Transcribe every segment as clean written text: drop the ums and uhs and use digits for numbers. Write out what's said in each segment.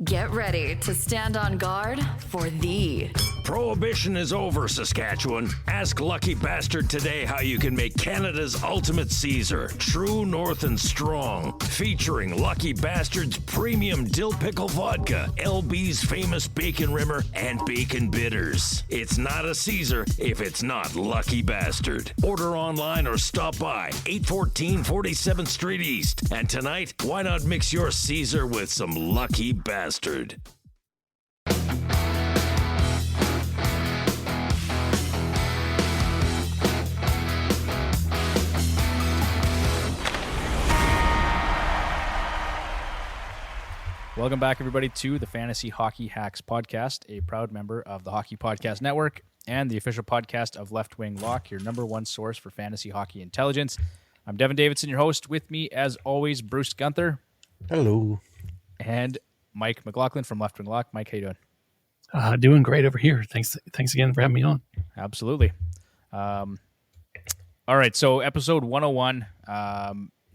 Get ready to stand on guard for the Prohibition is over, Saskatchewan. Ask Lucky Bastard today how you can make Canada's ultimate Caesar, true north and strong. Featuring Lucky Bastard's premium dill pickle vodka, LB's famous bacon rimmer, and bacon bitters. It's not a Caesar if it's not Lucky Bastard. Order online or stop by 814 47th Street East. And tonight, why not mix your Caesar with some Lucky Bastard? Welcome back, everybody, to the Fantasy Hockey Hacks podcast, a proud member of the Hockey Podcast Network and the official podcast of Left Wing Lock, your number one source for fantasy hockey intelligence. I'm Devin Davidson, your host. With me, as always, Bruce Gunther. Hello. And Mike McLaughlin from Left Wing Lock. Mike, how you doing? Doing great over here. Thanks again for having me on. Absolutely. All right, so episode 101.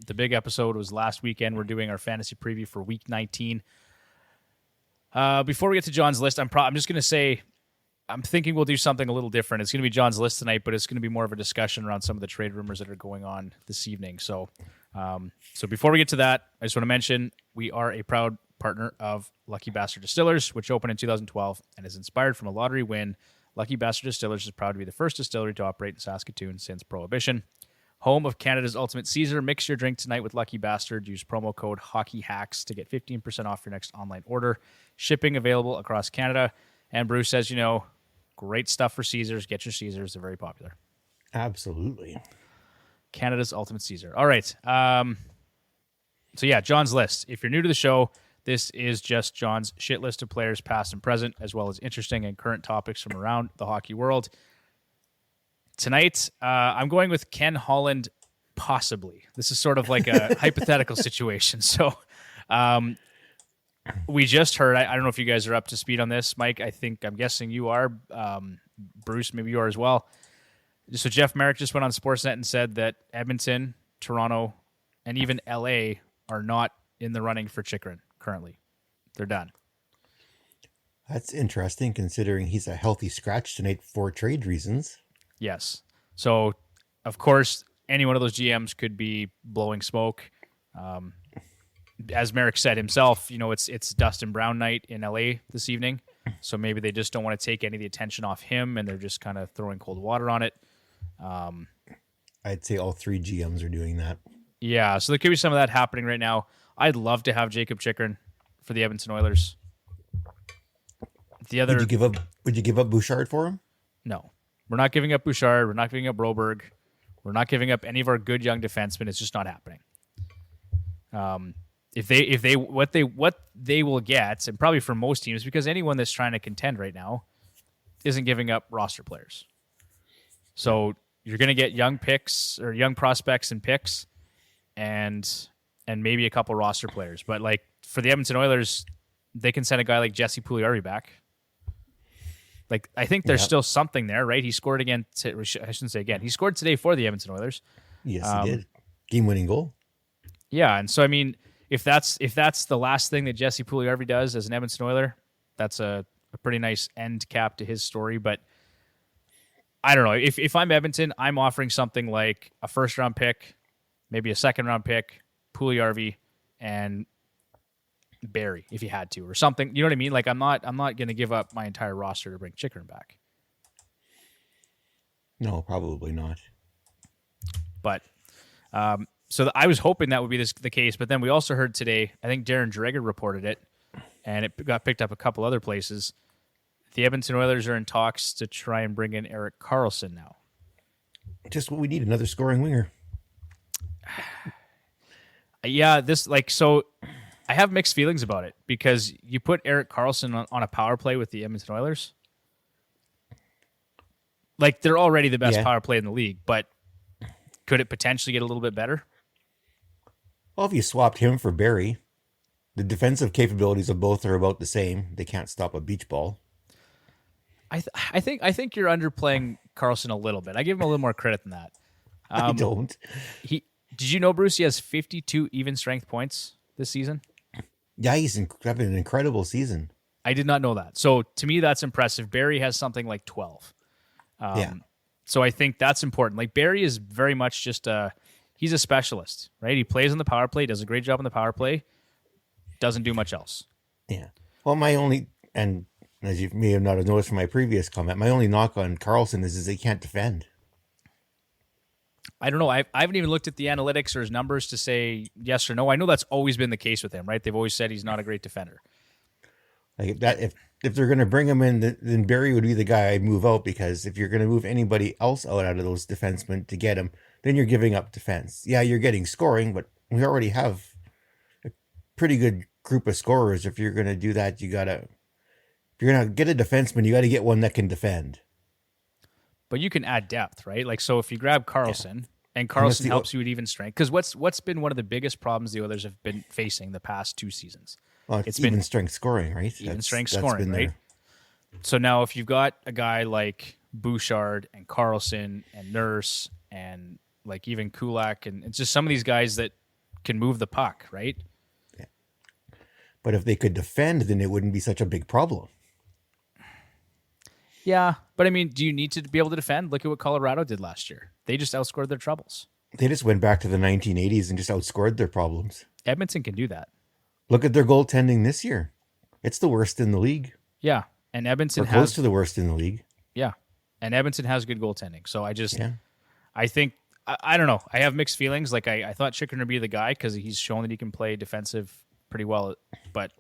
The big episode was last weekend. We're doing our fantasy preview for week 19. Before we get to John's list, I'm just going to say I'm thinking we'll do something a little different. It's going to be John's list tonight, but it's going to be more of a discussion around some of the trade rumors that are going on this evening. So before we get to that, I just want to mention we are a proud partner of Lucky Bastard Distillers, which opened in 2012 and is inspired from a lottery win. Lucky Bastard Distillers is proud to be the first distillery to operate in Saskatoon since Prohibition. Home of Canada's ultimate Caesar. Mix your drink tonight with Lucky Bastard. Use promo code HOCKEYHACKS to get 15% off your next online order. Shipping available across Canada. And Bruce says, great stuff for Caesars. Get your Caesars. They're very popular. Absolutely. Canada's ultimate Caesar. All right. So yeah, John's list. If you're new to the show, this is just John's shit list of players past and present, as well as interesting and current topics from around the hockey world. Tonight, I'm going with Ken Holland, possibly. This is sort of like a hypothetical situation. So we just heard, I don't know if you guys are up to speed on this, Mike. I'm guessing you are. Bruce, maybe you are as well. So Jeff Merrick just went on Sportsnet and said that Edmonton, Toronto, and even LA are not in the running for Chychrun currently. They're done. That's interesting considering he's a healthy scratch tonight for trade reasons. Yes. So, of course, any one of those GMs could be blowing smoke. As Merrick said himself, it's Dustin Brown night in LA this evening. So maybe they just don't want to take any of the attention off him and they're just kind of throwing cold water on it. I'd say all three GMs are doing that. Yeah, so there could be some of that happening right now. I'd love to have Jacob Chychrun for the Edmonton Oilers. Would you give up Bouchard for him? No. We're not giving up Bouchard. We're not giving up Broberg. We're not giving up any of our good young defensemen. It's just not happening. What they will get, and probably for most teams, because anyone that's trying to contend right now isn't giving up roster players. So you're going to get young picks or young prospects and picks, and maybe a couple roster players. But like for the Edmonton Oilers, they can send a guy like Jesse Puljujarvi back. Like, I think there's still something there, right? He scored again. I shouldn't say again. He scored today for the Edmonton Oilers. Yes, he did. Game-winning goal. Yeah, and so I mean, if that's the last thing that Jesse Puljujarvi does as an Edmonton Oiler, that's a pretty nice end cap to his story. But I don't know. If I'm Edmonton, I'm offering something like a first-round pick, maybe a second-round pick, Puljujarvi, and Barry if you had to, or something. You know what I mean? Like I'm not going to give up my entire roster to bring Chychrun back. No, probably not. But so I was hoping that would be the case, but then we also heard today, I think Darren Dreger reported it, and it got picked up a couple other places. The Edmonton Oilers are in talks to try and bring in Erik Karlsson now. Just what we need, another scoring winger. Yeah, so I have mixed feelings about it because you put Erik Karlsson on a power play with the Edmonton Oilers. Like, they're already the best power play in the league, but could it potentially get a little bit better? Well, if you swapped him for Barry, the defensive capabilities of both are about the same. They can't stop a beach ball. I think you're underplaying Karlsson a little bit. I give him a little more credit than that. I don't. Did you know, Bruce, he has 52 even strength points this season? Yeah, he's having an incredible season. I did not know that. So to me, that's impressive. Barry has something like 12. Yeah. So I think that's important. Like Barry is very much just he's a specialist, right? He plays on the power play, does a great job on the power play, doesn't do much else. Yeah. Well, and as you may have not have noticed from my previous comment, my only knock on Carlson is he can't defend. I don't know. I haven't even looked at the analytics or his numbers to say yes or no. I know that's always been the case with him, right? They've always said he's not a great defender. Like that, if they're going to bring him in, then Barry would be the guy I'd move out, because if you're going to move anybody else out of those defensemen to get him, then you're giving up defense. Yeah, you're getting scoring, but we already have a pretty good group of scorers. If you're going to do that, if you're going to get a defenseman, you got to get one that can defend. But you can add depth, right? Like, so if you grab Carlson, and Carlson helps you at even strength, because what's been one of the biggest problems the Oilers have been facing the past 2 seasons? Well, it's even strength scoring, right? Even strength scoring, right? So now if you've got a guy like Bouchard and Carlson and Nurse and like even Kulak, and it's just some of these guys that can move the puck, right? Yeah. But if they could defend, then it wouldn't be such a big problem. Yeah, but I mean, do you need to be able to defend? Look at what Colorado did last year. They just outscored their troubles. They just went back to the 1980s and just outscored their problems. Edmonton can do that. Look at their goaltending this year. It's the worst in the league. Yeah, and Edmonton has close to the worst in the league. Yeah, and Edmonton has good goaltending. So I think, I don't know. I have mixed feelings. Like I thought Chychrun would be the guy because he's shown that he can play defensive pretty well. But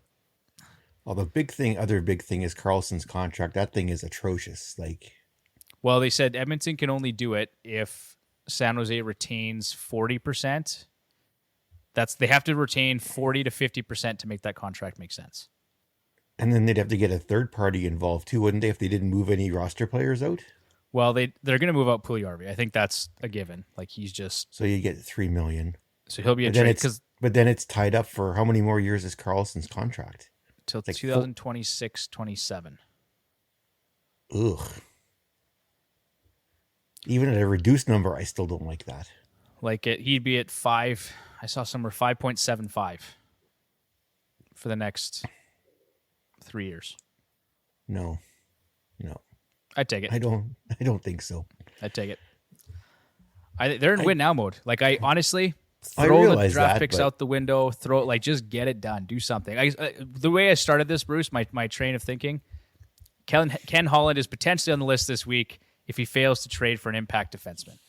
well, other big thing is Carlson's contract. That thing is atrocious. Well, they said Edmonton can only do it if San Jose retains 40%. They have to retain 40 to 50% to make that contract make sense. And then they'd have to get a third party involved too, wouldn't they, if they didn't move any roster players out? Well, they're going to move out Puljujarvi. I think that's a given. Like he's just so you get $3 million. So he'll be a trade but then it's tied up for how many more years is Carlson's contract? Till 2026-27. Ugh. Even at a reduced number, I still don't like that. He'd be at 5. I saw somewhere 5.75 for the next 3 years. No. I'd take it. I don't think so. I'd take it. They're in win now mode. Like I honestly I throw the draft picks out the window. Just get it done. Do something. The way I started this, Bruce, my train of thinking, Ken Holland is potentially on the list this week if he fails to trade for an impact defenseman.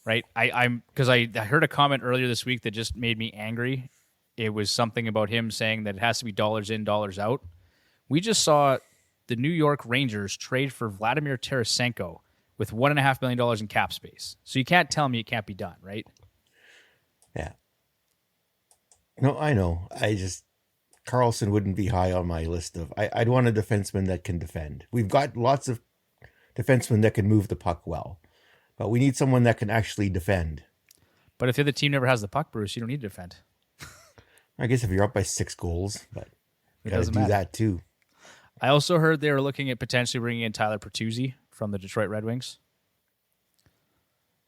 Right? Because I heard a comment earlier this week that just made me angry. It was something about him saying that it has to be dollars in, dollars out. We just saw the New York Rangers trade for Vladimir Tarasenko with $1.5 million in cap space. So you can't tell me it can't be done, right? Yeah. No, I know. Carlson wouldn't be high on my list of. I'd want a defenseman that can defend. We've got lots of defensemen that can move the puck well, but we need someone that can actually defend. But if the other team never has the puck, Bruce, you don't need to defend. I guess if you're up by 6 goals, but you got to do that too. I also heard they were looking at potentially bringing in Tyler Pertuzzi from the Detroit Red Wings.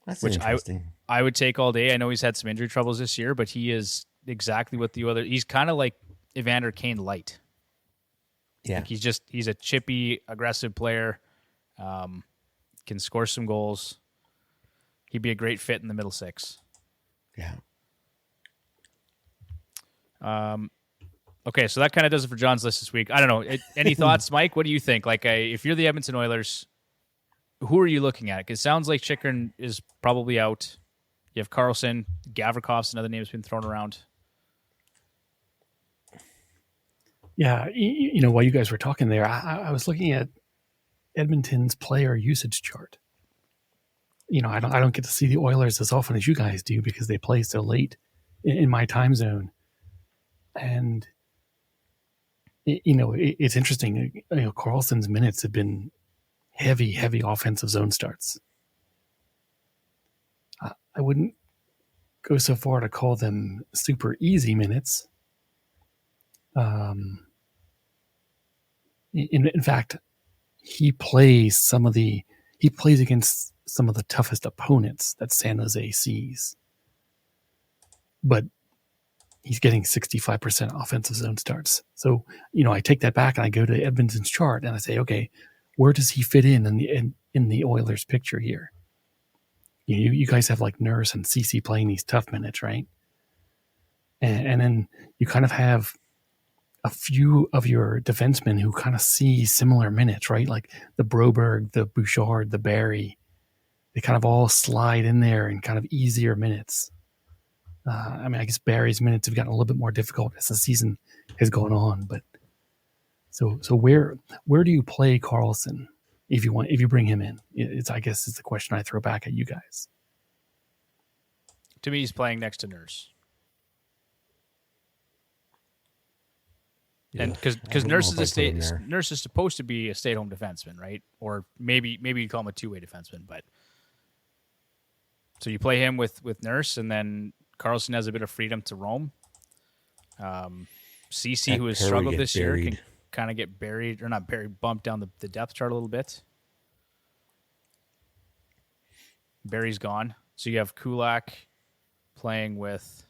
That's interesting. I would take all day. I know he's had some injury troubles this year, but he is exactly what the other. He's kind of like Evander Kane light. Yeah, he's a chippy, aggressive player. Can score some goals. He'd be a great fit in the middle six. Yeah. Okay, so that kind of does it for John's list this week. I don't know. Any thoughts, Mike? What do you think? If you're the Edmonton Oilers, who are you looking at? Because it sounds like Chychrun is probably out. You have Carlson, Gavrikov's another name that's been thrown around. Yeah, while you guys were talking there, I was looking at Edmonton's player usage chart. I don't get to see the Oilers as often as you guys do because they play so late in my time zone. And it's interesting. Carlson's minutes have been heavy offensive zone starts. I wouldn't go so far to call them super easy minutes. In fact, he plays against some of the toughest opponents that San Jose sees. But he's getting 65% offensive zone starts. So, I take that back and I go to Edmonton's chart and I say, okay, where does he fit in the Oilers picture here? You guys have like Nurse and CC playing these tough minutes, right? And then you kind of have a few of your defensemen who kind of see similar minutes, right? Like the Broberg, the Bouchard, the Barry. They kind of all slide in there in kind of easier minutes. I guess Barry's minutes have gotten a little bit more difficult as the season has gone on. But so where do you play Carlson if you bring him in? I guess is the question I throw back at you guys. To me, he's playing next to Nurse. And because Nurse is supposed to be a stay-at-home defenseman, right? Or maybe you call him a two-way defenseman. But so you play him with Nurse, and then Carlson has a bit of freedom to roam. CC, who has struggled this year, can kind of get buried, or not buried, bumped down the depth chart a little bit. Barry's gone. So you have Kulak playing with,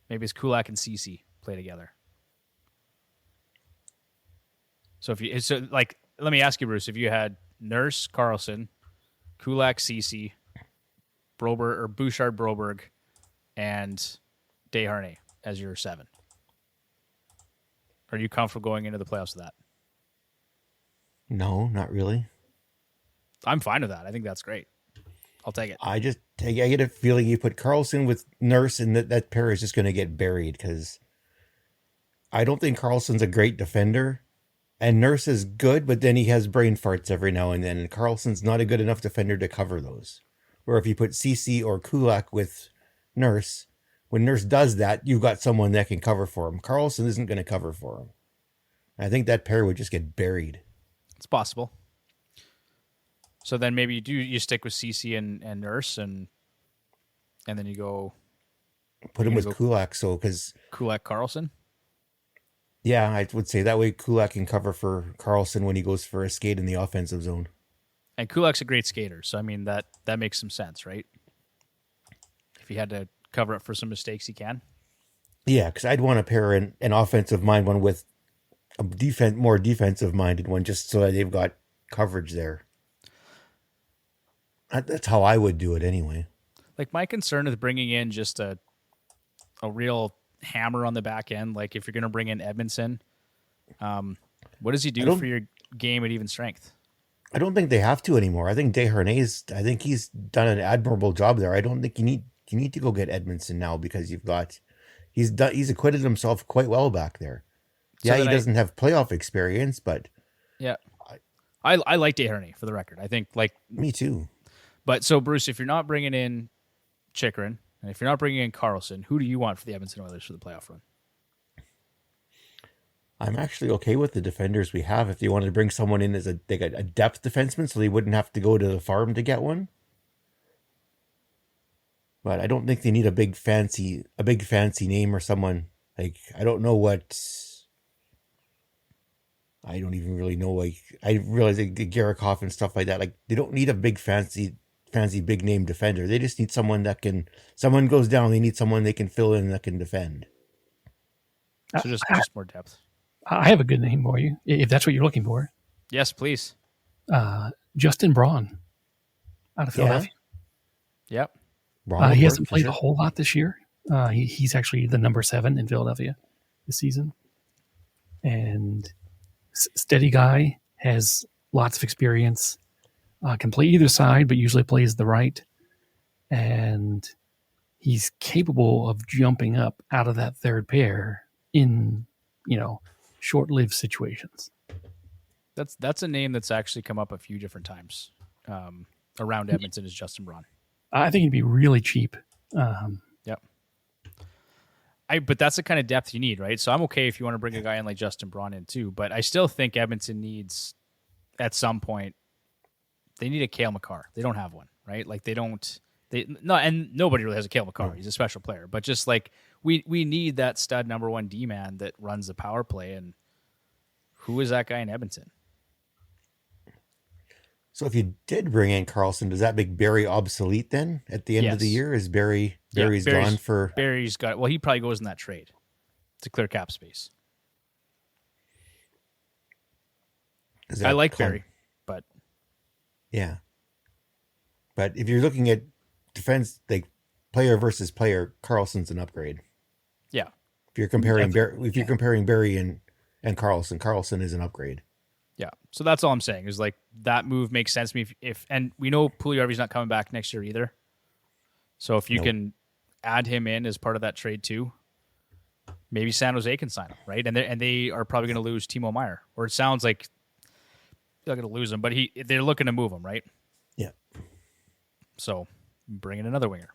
maybe it's Kulak and CC play together. So let me ask you, Bruce, if you had Nurse, Carlson, Kulak, CC, Bouchard, Broberg, and Desharnais as your 7, are you comfortable going into the playoffs with that? No, not really. I'm fine with that. I think that's great. I'll take it. I get a feeling you put Carlson with Nurse, and that pair is just going to get buried because I don't think Carlson's a great defender. And Nurse is good, but then he has brain farts every now and then. And Carlson's not a good enough defender to cover those. Where if you put CC or Kulak with Nurse, when Nurse does that, you've got someone that can cover for him. Carlson isn't going to cover for him. I think that pair would just get buried. It's possible. So then maybe you stick with CC and Nurse, and then you go put him with Kulak. So because Kulak Carlson. Yeah, I would say that way Kulak can cover for Carlson when he goes for a skate in the offensive zone. And Kulak's a great skater, so I mean that makes some sense, right? If he had to cover up for some mistakes, he can. Yeah, because I'd want to pair an offensive mind one with a more defensive minded one, just so that they've got coverage there. That's how I would do it anyway. Like my concern is bringing in just a real hammer on the back end. Like if you're going to bring in Edmondson, what does he do for your game at even strength? I don't think they have to anymore. I think Desharnais, I think he's done an admirable job there. I don't think you need to go get Edmondson now because he's acquitted himself quite well back there. So yeah, he doesn't have playoff experience, but yeah, I like Desharnais for the record. I think me too. But so Bruce, if you're not bringing in Chychrun, and if you're not bringing in Carlson, who do you want for the Edmonton Oilers for the playoff run? I'm actually okay with the defenders we have. If you want to bring someone in as a depth defenseman, so they wouldn't have to go to the farm to get one. But I don't think they need a big fancy name or someone like I don't know what. I don't even really know. Like I realize like Garikoff and stuff like that. Like they don't need a big fancy big name defender. They just need someone that can. Someone goes down. They need someone they can fill in that can defend. So just more depth. I have a good name for you, if that's what you're looking for. Yes, please. Justin Braun out of Philadelphia. Yep. He hasn't played a whole lot this year. He's actually the number 7 in Philadelphia this season. And steady guy, has lots of experience, can play either side, but usually plays the right. And he's capable of jumping up out of that third pair in, short-lived situations. That's a name that's actually come up a few different times around Edmonton is Justin Braun. I think he'd be really cheap. Yep. But that's the kind of depth you need, right? So I'm okay if you want to bring a guy in like Justin Braun in too, but I still think Edmonton needs, at some point, they need a Cale Makar. They don't have one, right? Like and nobody really has a Cale Makar. He's a special player, but just like we need that stud number 1 D-man that runs the power play, and who is that guy in Edmonton? So if you did bring in Carlson, does that make Barry obsolete then at the end of the year? Is Barry Barry's gone for. Barry's got. Well, he probably goes in that trade to clear cap space. I like Barry, but yeah. But if you're looking at defense, like player versus player, Carlson's an upgrade. Yeah. If you're comparing Barry and Carlson is an upgrade. Yeah. So that's all I'm saying is like that move makes sense to me. If and we know Puljujarvi's not coming back next year either. So if you can add him in as part of that trade too, maybe San Jose can sign him, right? And they are probably going to lose Timo Meier, or it sounds like they're going to lose him, but they're looking to move him, right? Yeah. So bring in another winger.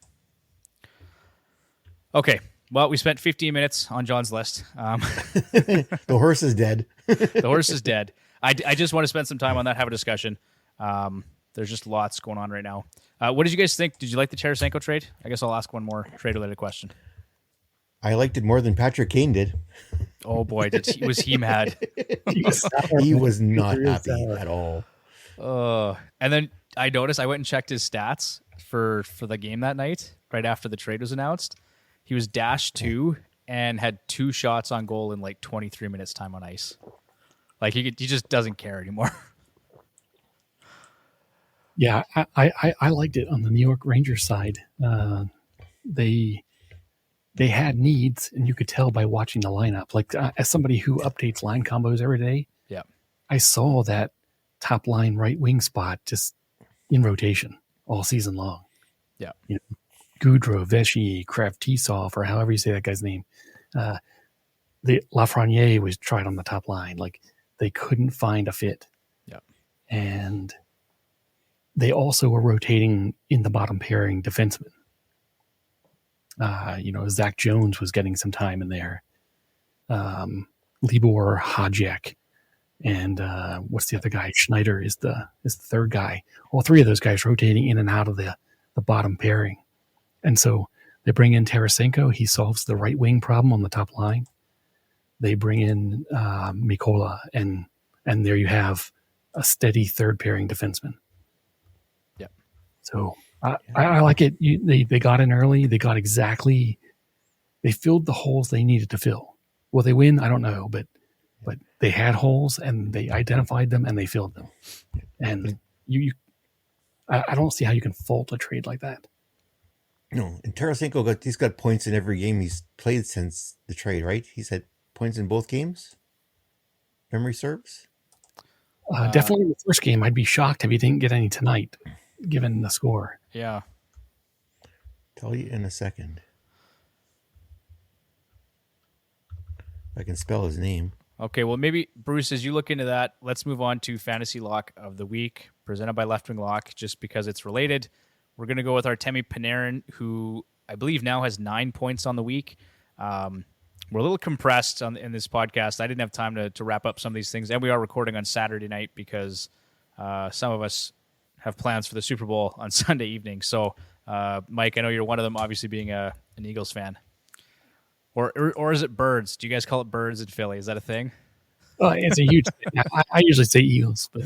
Okay. Well, we spent 15 minutes on John's list. The horse is dead. The horse is dead. I just want to spend some time on that, have a discussion. There's just lots going on right now. What did you guys think? Did you like the Tarasenko trade? I guess I'll ask one more trade-related question. I liked it more than Patrick Kane did. Oh, boy, was he mad. He was not happy at all. And then I noticed, I went and checked his stats for the game that night, right after the trade was announced. He was -2 and had 2 shots on goal in like 23 minutes time on ice. Like he just doesn't care anymore. Yeah, I liked it on the New York Rangers side. They had needs, and you could tell by watching the lineup. Like as somebody who updates line combos every day, Yeah, I saw that top line right wing spot just in rotation all season long. Yeah, you know, Goudreau, Vesey, Kravtsov, or however you say that guy's name. The Lafreniere was tried on the top line. Like they couldn't find a fit. Yeah, and they also were rotating in the bottom pairing defensemen. Zach Jones was getting some time in there. Libor Hajek, and what's the other guy? Schneider is the third guy. All 3 of those guys rotating in and out of the bottom pairing. And so they bring in Tarasenko. He solves the right wing problem on the top line. They bring in Mikola, and there you have a steady third pairing defenseman. Yeah. So I like it. They got in early. They filled the holes they needed to fill. Will they win? I don't know, but they had holes and they identified them and they filled them. And I don't see how you can fault a trade like that. No, and Tarasenko he's got points in every game he's played since the trade, right? He's had points in both games. Memory serves. Definitely the first game. I'd be shocked if he didn't get any tonight, given the score. Yeah. Tell you in a second. If I can spell his name. Okay, well, maybe, Bruce, as you look into that, let's move on to Fantasy Lock of the Week, presented by Left Wing Lock, just because it's related. We're going to go with Artemi Panarin, who I believe now has 9 points on the week. We're a little compressed in this podcast. I didn't have time to wrap up some of these things, and we are recording on Saturday night because some of us have plans for the Super Bowl on Sunday evening. So, Mike, I know you're one of them, obviously being an Eagles fan. Or is it birds? Do you guys call it birds in Philly? Is that a thing? It's a huge thing. I usually say Eagles, but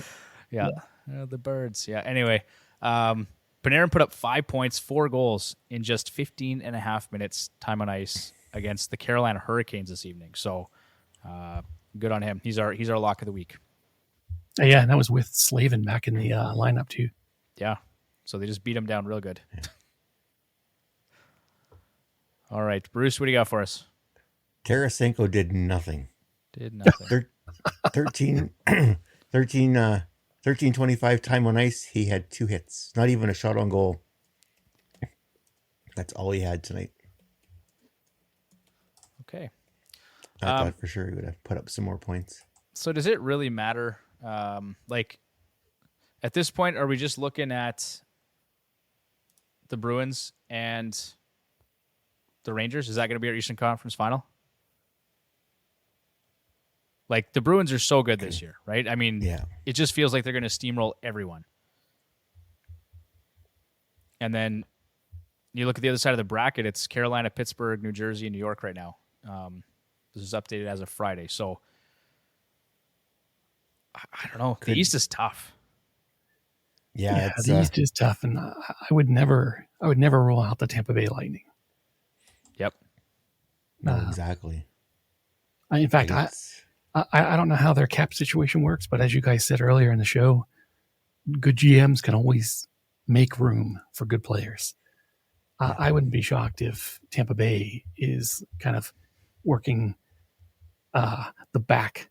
yeah. The birds. Yeah. Anyway, Panarin put up 5 points, 4 goals in just 15 and a half minutes time on ice against the Carolina Hurricanes this evening. So good on him. He's our lock of the week. Yeah, and that was with Slavin back in the lineup too. Yeah. So they just beat him down real good. All right, Bruce, what do you got for us? Tarasenko did nothing. 13-25 time on ice. He had 2 hits. Not even a shot on goal. That's all he had tonight. Okay. I thought for sure he would have put up some more points. So does it really matter? Like at this point, are we just looking at the Bruins and the Rangers? Is that going to be our Eastern Conference final? Like the Bruins are so good this year, right? I mean, It just feels like they're going to steamroll everyone. And then you look at the other side of the bracket, it's Carolina, Pittsburgh, New Jersey, and New York right now. This is updated as of Friday. So I don't know. The East is tough. Yeah, the East is tough, and I would never rule out the Tampa Bay Lightning. No, exactly. In fact, Like I don't know how their cap situation works, but as you guys said earlier in the show, good GMs can always make room for good players. I wouldn't be shocked if Tampa Bay is kind of working the back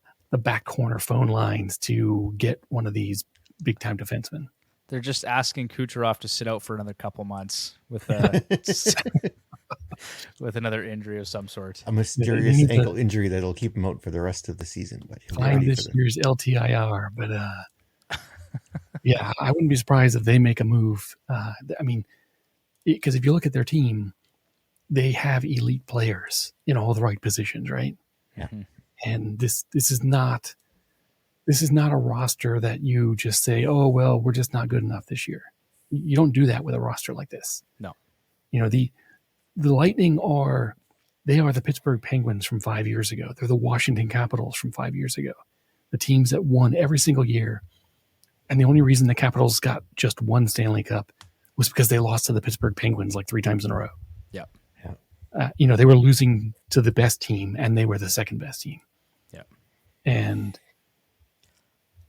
corner phone lines to get one of these big time defensemen. They're just asking Kucherov to sit out for another couple months with with another injury of some sort. a mysterious ankle injury that'll keep him out for the rest of the season. But he'll be find ready this for year's LTIR, but yeah, I wouldn't be surprised if they make a move. I mean, because if you look at their team, they have elite players in all the right positions, right? Yeah. And this is not a roster that you just say, oh well, we're just not good enough this year. You don't do that with a roster like this. No. You know, the Lightning are the Pittsburgh Penguins from 5 years ago. They're the Washington Capitals from 5 years ago. The teams that won every single year. And the only reason the Capitals got just one Stanley Cup was because they lost to the Pittsburgh Penguins like 3 times in a row. Yeah. You know, they were losing to the best team and they were the second best team. Yeah. And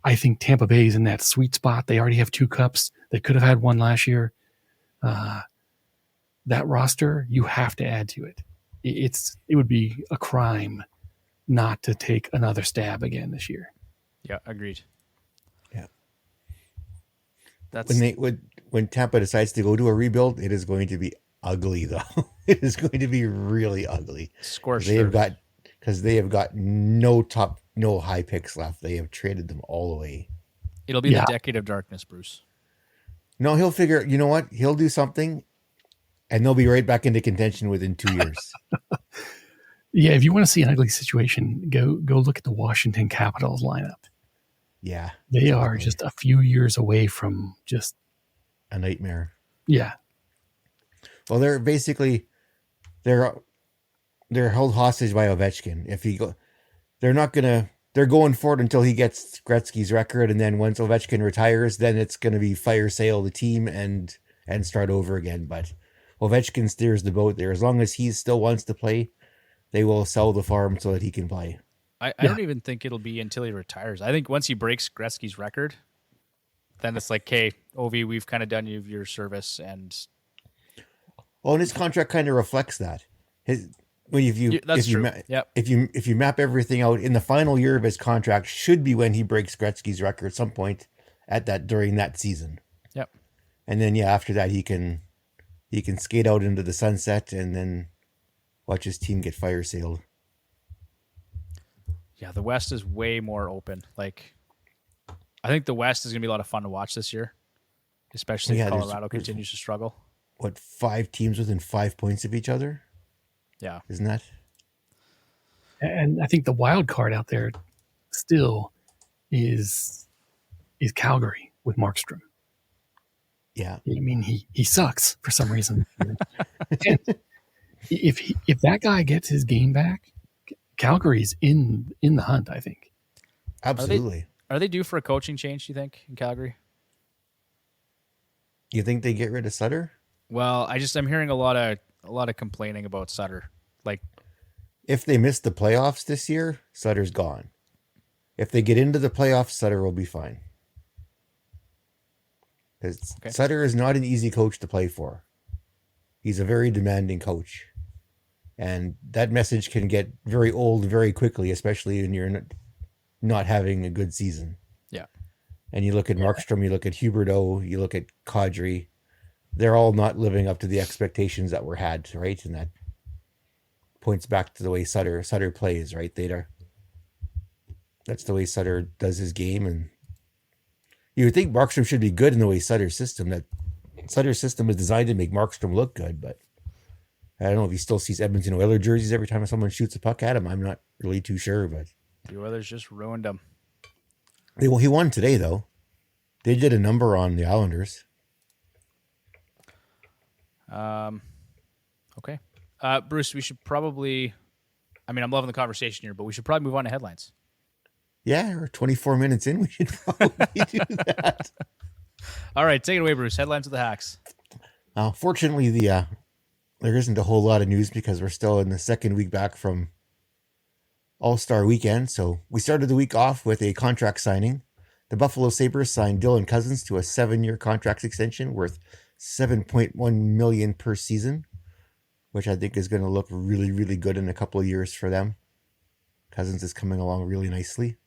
I think Tampa Bay is in that sweet spot. They already have 2 cups. They could have had one last year. That roster, you have to add to it. It would be a crime not to take another stab again this year. Yeah, agreed. Yeah. That's when Tampa decides to go to a rebuild, it is going to be ugly though. It is going to be really ugly. scorched. They have got no high picks left. They have traded them all away. It'll be the decade of darkness, Bruce. No, he'll figure. You know what? He'll do something, and they'll be right back into contention within 2 years. Yeah, if you want to see an ugly situation, go look at the Washington Capitals lineup. Yeah, They are just a few years away from just a nightmare. Yeah. Well, they're held hostage by Ovechkin. If he go, they're going for it until he gets Gretzky's record, and then once Ovechkin retires, then it's going to be fire sale the team and start over again. But Ovechkin steers the boat there. As long as he still wants to play, they will sell the farm so that he can play. I don't even think it'll be until he retires. I think once he breaks Gretzky's record, then it's like, hey, Ovi, we've kind of done you your service. And his contract kind of reflects that. If you map everything out, in the final year of his contract should be when he breaks Gretzky's record at some point during that season. Yep. And then after that he can skate out into the sunset and then watch his team get fire sailed. Yeah, the West is way more open. Like, I think the West is going to be a lot of fun to watch this year, especially if Colorado continues to struggle. What, 5 teams within 5 points of each other? Yeah. Isn't that? And I think the wild card out there still is Calgary with Markstrom. Yeah. I mean, he sucks for some reason. And if that guy gets his game back, Calgary's in the hunt, I think. Absolutely. Are they due for a coaching change, do you think, in Calgary? You think they get rid of Sutter? Well, I'm hearing a lot of complaining about Sutter. Like, if they miss the playoffs this year, Sutter's gone. If they get into the playoffs, Sutter will be fine. Because Sutter is not an easy coach to play for. He's a very demanding coach. And that message can get very old very quickly, especially when you're not having a good season. Yeah. And you look at Markstrom, you look at Huberdeau, you look at Kadri. They're all not living up to the expectations that were had, right? And that points back to the way Sutter plays, right? That's the way Sutter does his game. And you would think Markstrom should be good in the way Sutter's system. That Sutter's system is designed to make Markstrom look good, but I don't know if he still sees Edmonton Oilers jerseys every time someone shoots a puck at him. I'm not really too sure, but the Oilers just ruined him. He won today, though. They did a number on the Islanders. Okay. Bruce, we should probably, I'm loving the conversation here, but we should probably move on to headlines. Yeah, we're 24 minutes in. We should probably do that. All right, take it away, Bruce. Headlines of the Hacks. Fortunately, the there isn't a whole lot of news because we're still in the second week back from All-Star Weekend. So we started the week off with a contract signing. The Buffalo Sabres signed Dylan Cousins to a 7-year contract extension worth $7.1 million per season, which I think is going to look really, really good in a couple of years for them. Cousins is coming along really nicely.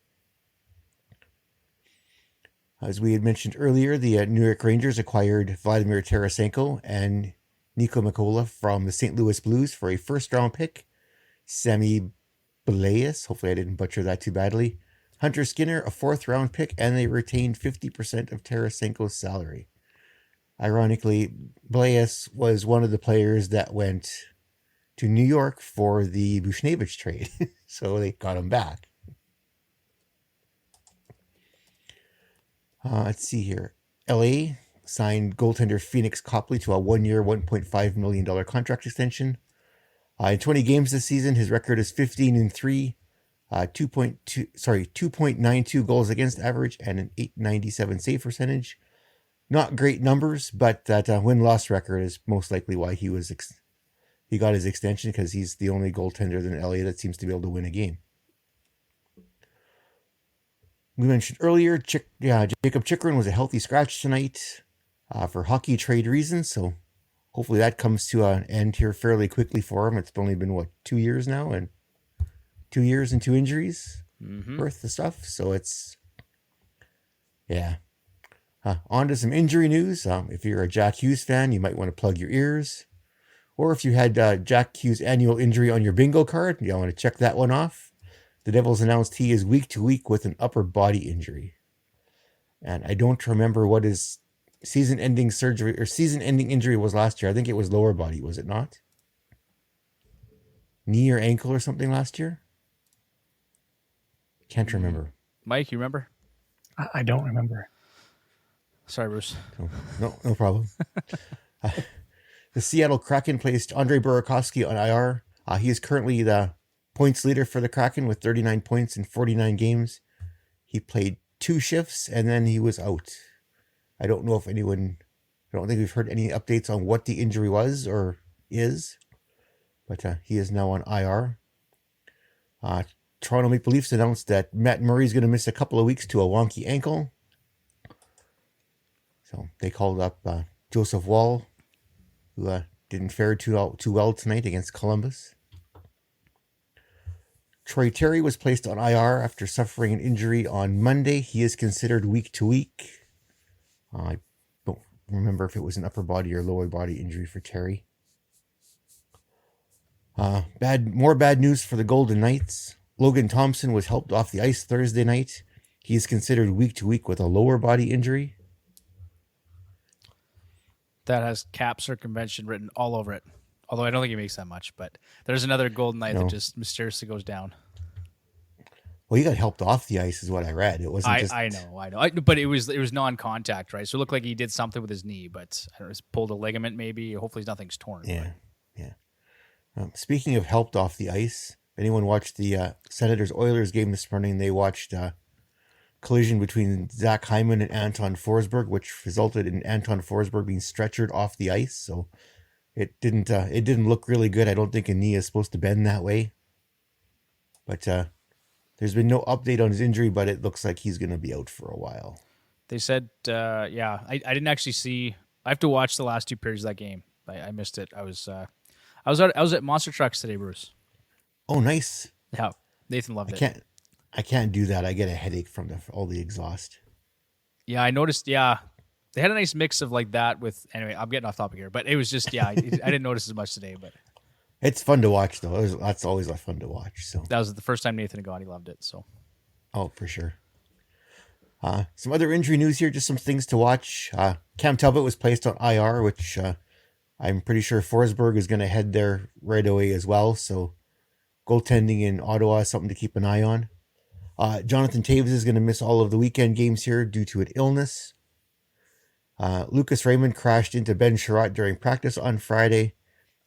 As we had mentioned earlier, the New York Rangers acquired Vladimir Tarasenko and Nico Mikola from the St. Louis Blues for a first-round pick, Sammy Blais, hopefully I didn't butcher that too badly, Hunter Skinner, a fourth-round pick, and they retained 50% of Tarasenko's salary. Ironically, Blais was one of the players that went to New York for the Buchnevich trade, so they got him back. Let's see here. LA signed goaltender Phoenix Copley to a 1-year, $1.5 million contract extension. In 20 games this season, his record is 15-3, 2.92 goals against average, and an .897 save percentage. Not great numbers, but that win-loss record is most likely why he got his extension, because he's the only goaltender in LA that seems to be able to win a game. We mentioned earlier, Jacob Chychrun was a healthy scratch tonight for hockey trade reasons, so hopefully that comes to an end here fairly quickly for him. It's only been, 2 years now, and 2 years and 2 injuries worth of stuff, so it's, yeah. On to some injury news. If you're a Jack Hughes fan, you might want to plug your ears. Or if you had Jack Hughes' annual injury on your bingo card, you want to check that one off. The Devils announced he is week to week with an upper body injury. And I don't remember what his season-ending injury was last year. I think it was lower body, was it not? Knee or ankle or something last year? Can't remember. Mike, you remember? I don't remember. Sorry, Bruce. No problem. The Seattle Kraken placed Andrei Burakovsky on IR. He is currently the points leader for the Kraken with 39 points in 49 games. He played 2 shifts and then he was out. I don't think we've heard any updates on what the injury was or is, but he is now on IR. Toronto Maple Leafs announced that Matt Murray is going to miss a couple of weeks to a wonky ankle. So they called up Joseph Wall, who didn't fare too well tonight against Columbus. Troy Terry was placed on IR after suffering an injury on Monday. He is considered week to week. I don't remember if it was an upper body or lower body injury for Terry. More bad news for the Golden Knights. Logan Thompson was helped off the ice Thursday night. He is considered week to week with a lower body injury. That has cap circumvention written all over it. Although I don't think he makes that much, but there's another Golden Knight that just mysteriously goes down. Well, he got helped off the ice is what I read. It wasn't just... I know. But it was non-contact, right? So it looked like he did something with his knee, but I don't know, pulled a ligament maybe. Hopefully nothing's torn. Yeah. Speaking of helped off the ice, if anyone watched the Senators-Oilers game this morning, they watched collision between Zach Hyman and Anton Forsberg, which resulted in Anton Forsberg being stretchered off the ice. So it didn't look really good. I don't think a knee is supposed to bend that way. But there's been no update on his injury, but it looks like he's going to be out for a while. They said, I didn't actually see. I have to watch the last 2 periods of that game. I missed it. I was at Monster Trucks today, Bruce. Oh, nice. Yeah, Nathan loved it. I can't do that. I get a headache from all the exhaust. Yeah, I noticed. Yeah, they had a nice mix of like that with. Anyway, I'm getting off topic here, but it was just I didn't notice as much today, but it's fun to watch though. That's always fun to watch. So that was the first time Nathan had gone. He loved it. So, oh, for sure. Some other injury news here. Just some things to watch. Cam Talbot was placed on IR, which I'm pretty sure Forsberg is going to head there right away as well. So, goaltending in Ottawa is something to keep an eye on. Jonathan Taves is going to miss all of the weekend games here due to an illness. Lucas Raymond crashed into Ben Sherratt during practice on Friday.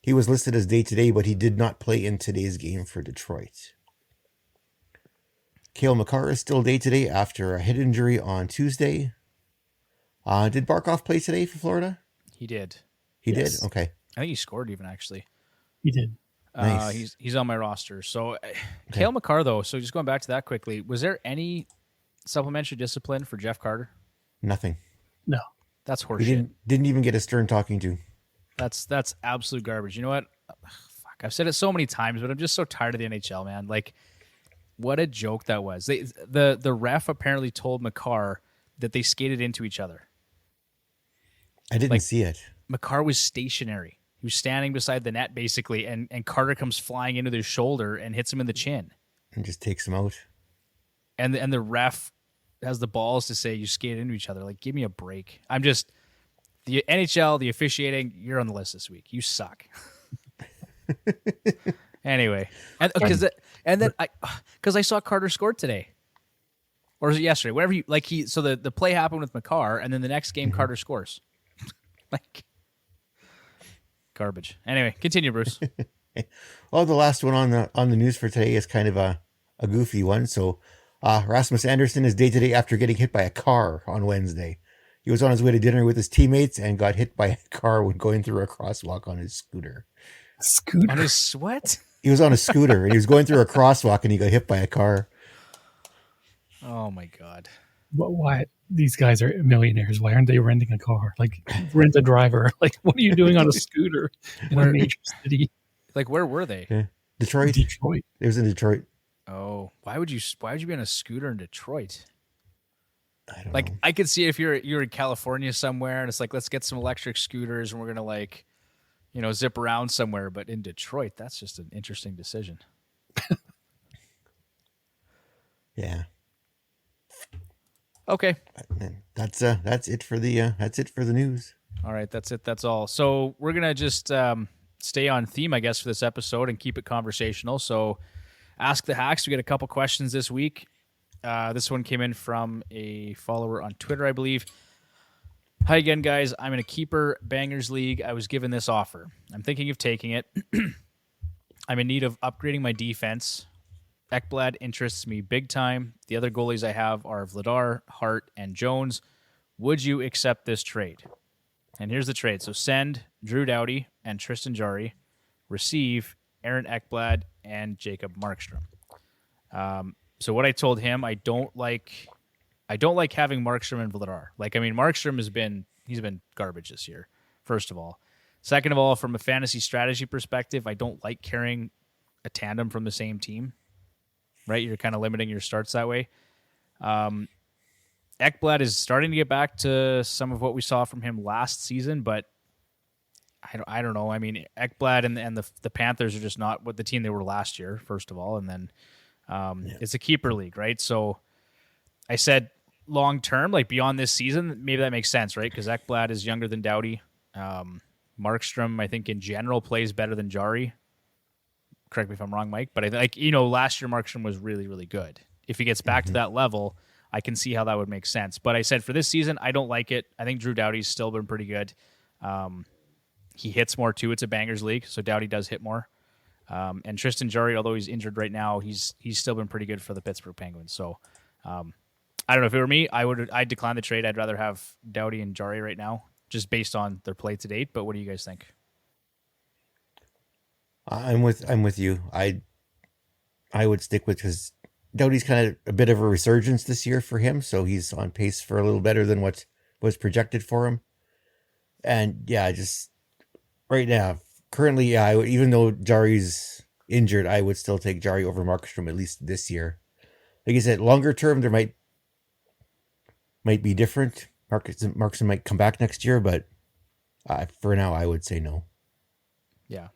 He was listed as day-to-day, but he did not play in today's game for Detroit. Cale Makar is still day-to-day after a head injury on Tuesday. Did Barkov play today for Florida? he did. He did? Okay. I think he scored even actually. He did. Nice. He's on my roster. So Cale Makar though. So just going back to that quickly, was there any supplementary discipline for Jeff Carter? Nothing. No. That's He horseshit. didn't even get a stern talking to. That's absolute garbage. You know what? Fuck, I've said it so many times, but I'm just so tired of the NHL, man. Like, what a joke that was. The ref apparently told Makar that they skated into each other. I didn't see it. Makar was stationary. He was standing beside the net, basically, and Carter comes flying into his shoulder and hits him in the chin. And just takes him out. And the ref has the balls to say you skated into each other. Like, give me a break. I'm just the NHL, the officiating. You're on the list this week. You suck. Anyway, because I saw Carter scored today, or was it yesterday? Whatever you like. So the play happened with Makar, and then the next game Carter scores. Like garbage. Anyway, continue, Bruce. Well, the last one on the news for today is kind of a goofy one. So, Rasmus Anderson is day to day after getting hit by a car on Wednesday. He was on his way to dinner with his teammates and got hit by a car when going through a crosswalk on his scooter. Scooter. On his what? He was on a scooter and he was going through a crosswalk and he got hit by a car. Oh my god. Why these guys are millionaires? Why aren't they renting a car? Like, rent a driver. Like, what are you doing on a scooter in a major city? Like, where were they? Yeah. Detroit. Detroit. It was in Detroit. Oh, why would you be on a scooter in Detroit? I don't Like, know. I could see if you're in California somewhere and it's like, let's get some electric scooters and we're gonna like, zip around somewhere. But in Detroit, that's just an interesting decision. Yeah. Okay. That's it for the news. All right, that's it. That's all. So we're gonna just stay on theme, I guess, for this episode and keep it conversational. So, ask the hacks. We got a couple questions this week. This one came in from a follower on Twitter, I believe. Hi again, guys. I'm in a keeper bangers league. I was given this offer. I'm thinking of taking it. I'm in need of upgrading my defense. Ekblad interests me big time. The other goalies I have are Vladar, Hart, and Jones. Would you accept this trade? And here's the trade. So send Drew Doughty and Tristan Jarry. Receive Aaron Ekblad and Jacob Markstrom. So what I told him, I don't like having Markstrom and Vladar. Like, I mean, Markstrom he's been garbage this year, first of all. Second of all, from a fantasy strategy perspective, I don't like carrying a tandem from the same team. Right? You're kind of limiting your starts that way. Ekblad is starting to get back to some of what we saw from him last season, but I don't know. I mean, Ekblad and the Panthers are just not what the team they were last year, first of all, and then it's a keeper league, right? So I said long term, like beyond this season, maybe that makes sense, right? Because Ekblad is younger than Doughty. Markstrom, I think in general, plays better than Jarry. Correct me if I'm wrong, Mike, but last year Markstrom was really, really good. If he gets back to that level, I can see how that would make sense. But I said for this season, I don't like it. I think Drew Doughty's still been pretty good. He hits more too. It's a bangers league, so Doughty does hit more. And Tristan Jarry, although he's injured right now, he's still been pretty good for the Pittsburgh Penguins. So I don't know if it were me, I'd decline the trade. I'd rather have Doughty and Jarry right now, just based on their play to date. But what do you guys think? I'm with you. I would stick with, because Doughty's kind of a bit of a resurgence this year for him, so he's on pace for a little better than what was projected for him. And yeah, just right now, currently, yeah, even though Jarry's injured, I would still take Jarry over Markstrom at least this year. Like I said, longer term, there might be different. Markstrom might come back next year, but for now, I would say no. Yeah.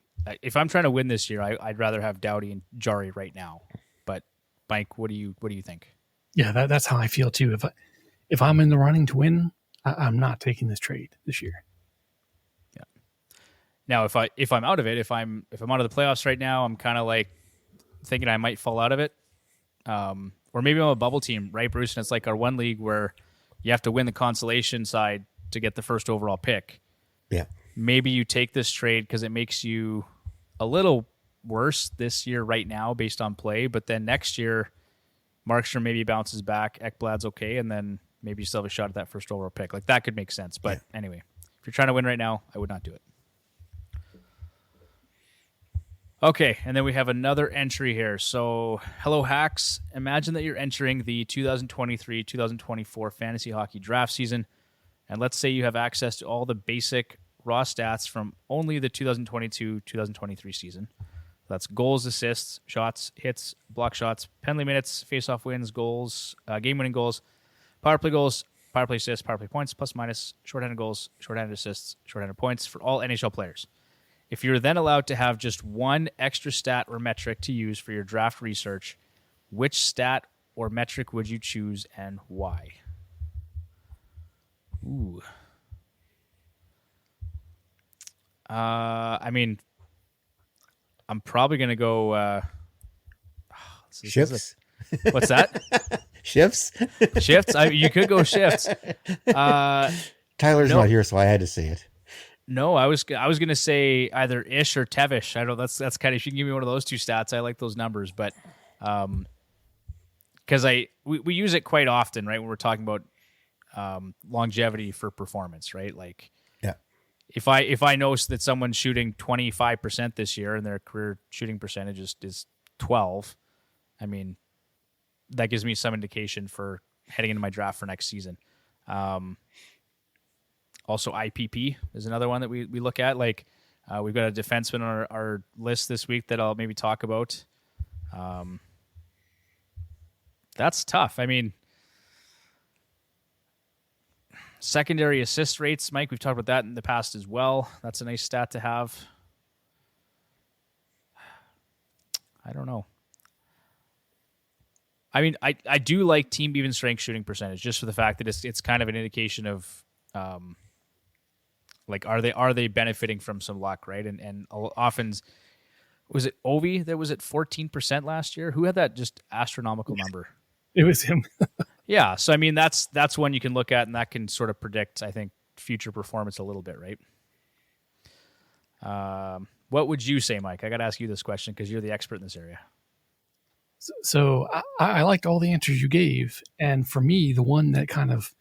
If I'm trying to win this year, I'd rather have Doughty and Jarry right now. But Mike, what do you think? Yeah, that's how I feel too. If I'm in the running to win, I'm not taking this trade this year. Yeah. Now, if I'm out of it, if I'm out of the playoffs right now, I'm kind of like thinking I might fall out of it. Or maybe I'm a bubble team, right, Bruce? And it's like our one league where you have to win the consolation side to get the first overall pick. Yeah. Maybe you take this trade because it makes you a little worse this year right now based on play, but then next year, Markstrom maybe bounces back, Ekblad's okay, and then maybe you still have a shot at that first overall pick. Like, that could make sense. But anyway, if you're trying to win right now, I would not do it. Okay, and then we have another entry here. So, hello, Hacks. Imagine that you're entering the 2023-2024 fantasy hockey draft season, and let's say you have access to all the basic raw stats from only the 2022-2023 season. That's goals, assists, shots, hits, block shots, penalty minutes, face-off wins, goals, game-winning goals, power play assists, power play points, plus minus, shorthanded goals, shorthanded assists, shorthanded points for all NHL players. If you're then allowed to have just one extra stat or metric to use for your draft research, which stat or metric would you choose and why? Ooh. I mean, I'm probably going to go... Shifts? What's that? Shifts? Shifts? You could go shifts. Tyler's not here, so I had to say it. No, I was gonna say either Ish or Tevish. I don't. That's kind of. If you can give me one of those two stats, I like those numbers. But because we use it quite often, right? When we're talking about longevity for performance, right? Like, yeah. If I know that someone's shooting 25% this year and their career shooting percentage is 12, I mean, that gives me some indication for heading into my draft for next season. Also, IPP is another one that we look at. Like, we've got a defenseman on our list this week that I'll maybe talk about. That's tough. I mean, secondary assist rates, Mike, we've talked about that in the past as well. That's a nice stat to have. I don't know. I mean, I do like team even strength shooting percentage just for the fact that it's kind of an indication of like are they benefiting from some luck, right? And often, was it Ovi that was at 14% last year? Who had that just astronomical number? It was him. Yeah, so I mean that's one you can look at, and that can sort of predict, I think, future performance a little bit, right? What would you say, Mike? I got to ask you this question because you're the expert in this area. So I liked all the answers you gave, and for me, the one that kind of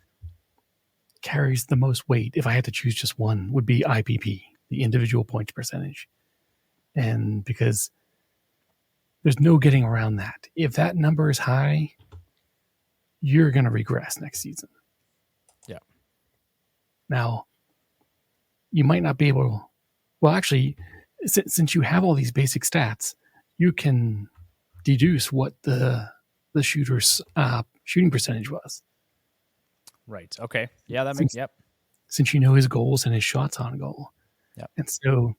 carries the most weight, if I had to choose just one, would be IPP, the individual points percentage. And because there's no getting around that. If that number is high, you're going to regress next season. Yeah. Now, you might not be able... Well, actually, since you have all these basic stats, you can deduce what the shooter's shooting percentage was. Right. Okay. Yeah, that makes... Yep. Since you know his goals and his shots on goal. Yep. And so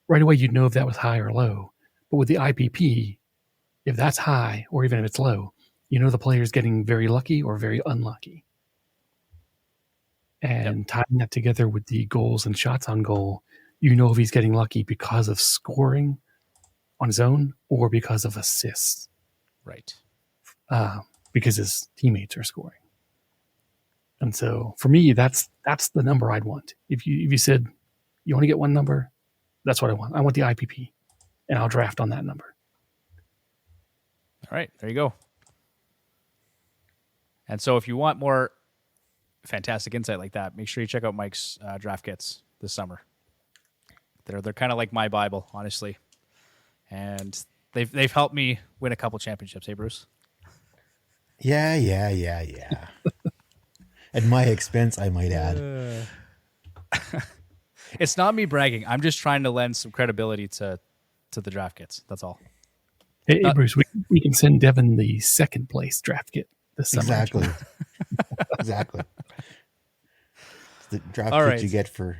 right away you'd know if that was high or low. But with the IPP, if that's high or even if it's low, you know the player's getting very lucky or very unlucky. And tying that together with the goals and shots on goal, you know if he's getting lucky because of scoring on his own or because of assists. Right. Because his teammates are scoring. And so for me, that's the number I'd want. If you said you want to get one number, that's what I want. I want the IPP, and I'll draft on that number. All right, there you go. And so if you want more fantastic insight like that, make sure you check out Mike's draft kits this summer. They're kind of like my Bible, honestly, and they've helped me win a couple championships. Hey, Bruce. Yeah. At my expense, I might add. It's not me bragging. I'm just trying to lend some credibility to the draft kits. That's all. Hey, Bruce, we can send Devin the second place draft kit this summer. Exactly. Exactly. It's the draft all kit right. you get for...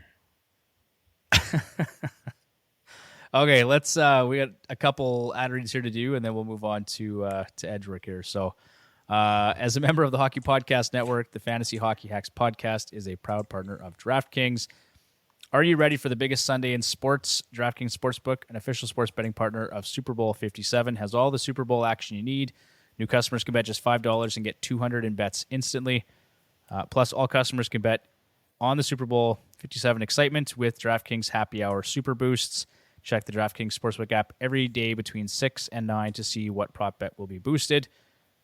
Okay, let's we got a couple ad reads here to do, and then we'll move on to Edgework here. So as a member of the Hockey Podcast Network, the Fantasy Hockey Hacks podcast is a proud partner of DraftKings. Are you ready for the biggest Sunday in sports? DraftKings Sportsbook, an official sports betting partner of Super Bowl 57, has all the Super Bowl action you need. New customers can bet just $5 and get $200 in bets instantly. Plus, all customers can bet on the Super Bowl 57 excitement with DraftKings Happy Hour Super Boosts. Check the DraftKings Sportsbook app every day between 6 and 9 to see what prop bet will be boosted.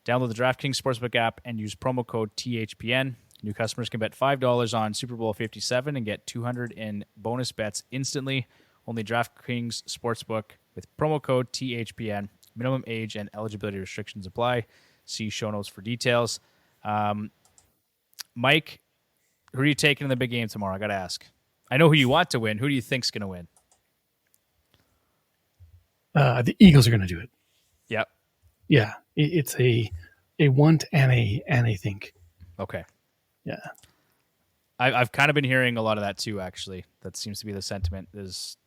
Download the DraftKings Sportsbook app and use promo code THPN. New customers can bet $5 on Super Bowl 57 and get $200 in bonus bets instantly. Only DraftKings Sportsbook with promo code THPN. Minimum age and eligibility restrictions apply. See show notes for details. Mike, who are you taking in the big game tomorrow? I got to ask. I know who you want to win. Who do you think's going to win? The Eagles are going to do it. Yep. Yeah, it's a want and a think. Okay. Yeah. I've kind of been hearing a lot of that too, actually. That seems to be the sentiment is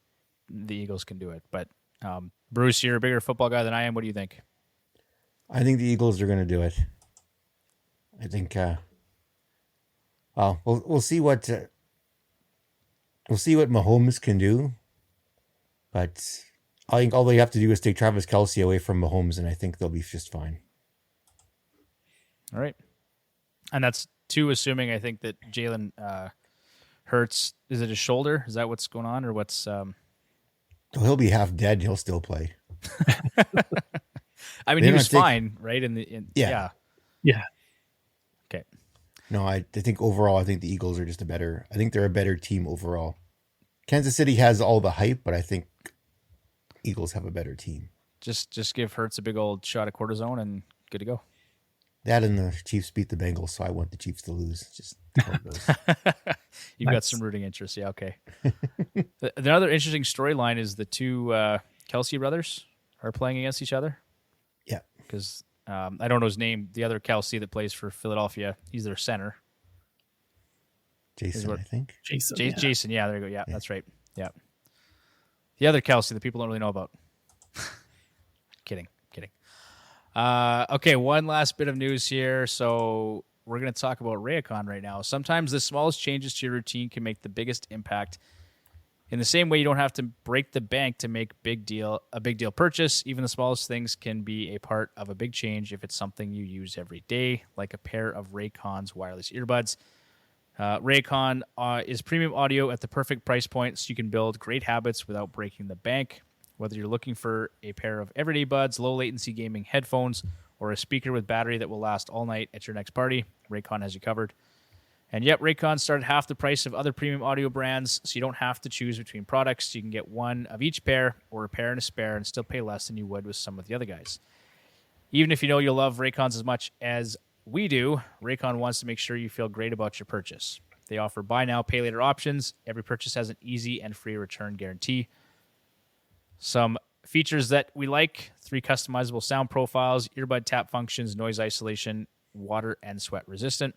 the Eagles can do it. But Bruce, you're a bigger football guy than I am. What do you think? I think the Eagles are going to do it. I think. Well, we'll see what Mahomes can do, but I think all they have to do is take Travis Kelce away from Mahomes, and I think they'll be just fine. All right, and that's two, assuming I think that Jalen Hurts, is it his shoulder? Is that what's going on, or what's? He'll be half dead. He'll still play. I mean, he was fine, right? Yeah. Okay. No, I think overall, I think the Eagles are just I think they're a better team overall. Kansas City has all the hype, but I think Eagles have a better team. Just give Hurts a big old shot of cortisone and good to go. That and the Chiefs beat the Bengals, so I want the Chiefs to lose. Just how it goes. You've got some rooting interest. Yeah, okay. The other interesting storyline is the two Kelsey brothers are playing against each other. Yeah. Because I don't know his name. The other Kelsey that plays for Philadelphia, he's their center. Jason, I think. Jason, yeah, there you go. Yeah, that's right. Yeah. The other Kelsey that people don't really know about. Kidding. Okay, one last bit of news here. So we're going to talk about Raycon right now. Sometimes the smallest changes to your routine can make the biggest impact. In the same way, you don't have to break the bank to make a big deal purchase. Even the smallest things can be a part of a big change if it's something you use every day, like a pair of Raycon's wireless earbuds. Raycon is premium audio at the perfect price point, so you can build great habits without breaking the bank. Whether you're looking for a pair of everyday buds, low latency gaming headphones, or a speaker with battery that will last all night at your next party, Raycon has you covered. And yep, Raycon started half the price of other premium audio brands, so you don't have to choose between products. You can get one of each pair or a pair and a spare and still pay less than you would with some of the other guys. Even if you know you'll love Raycons as much as we do, Raycon wants to make sure you feel great about your purchase. They offer buy now, pay later options. Every purchase has an easy and free return guarantee. Some features that we like: 3 customizable sound profiles, earbud tap functions, noise isolation, water and sweat resistant.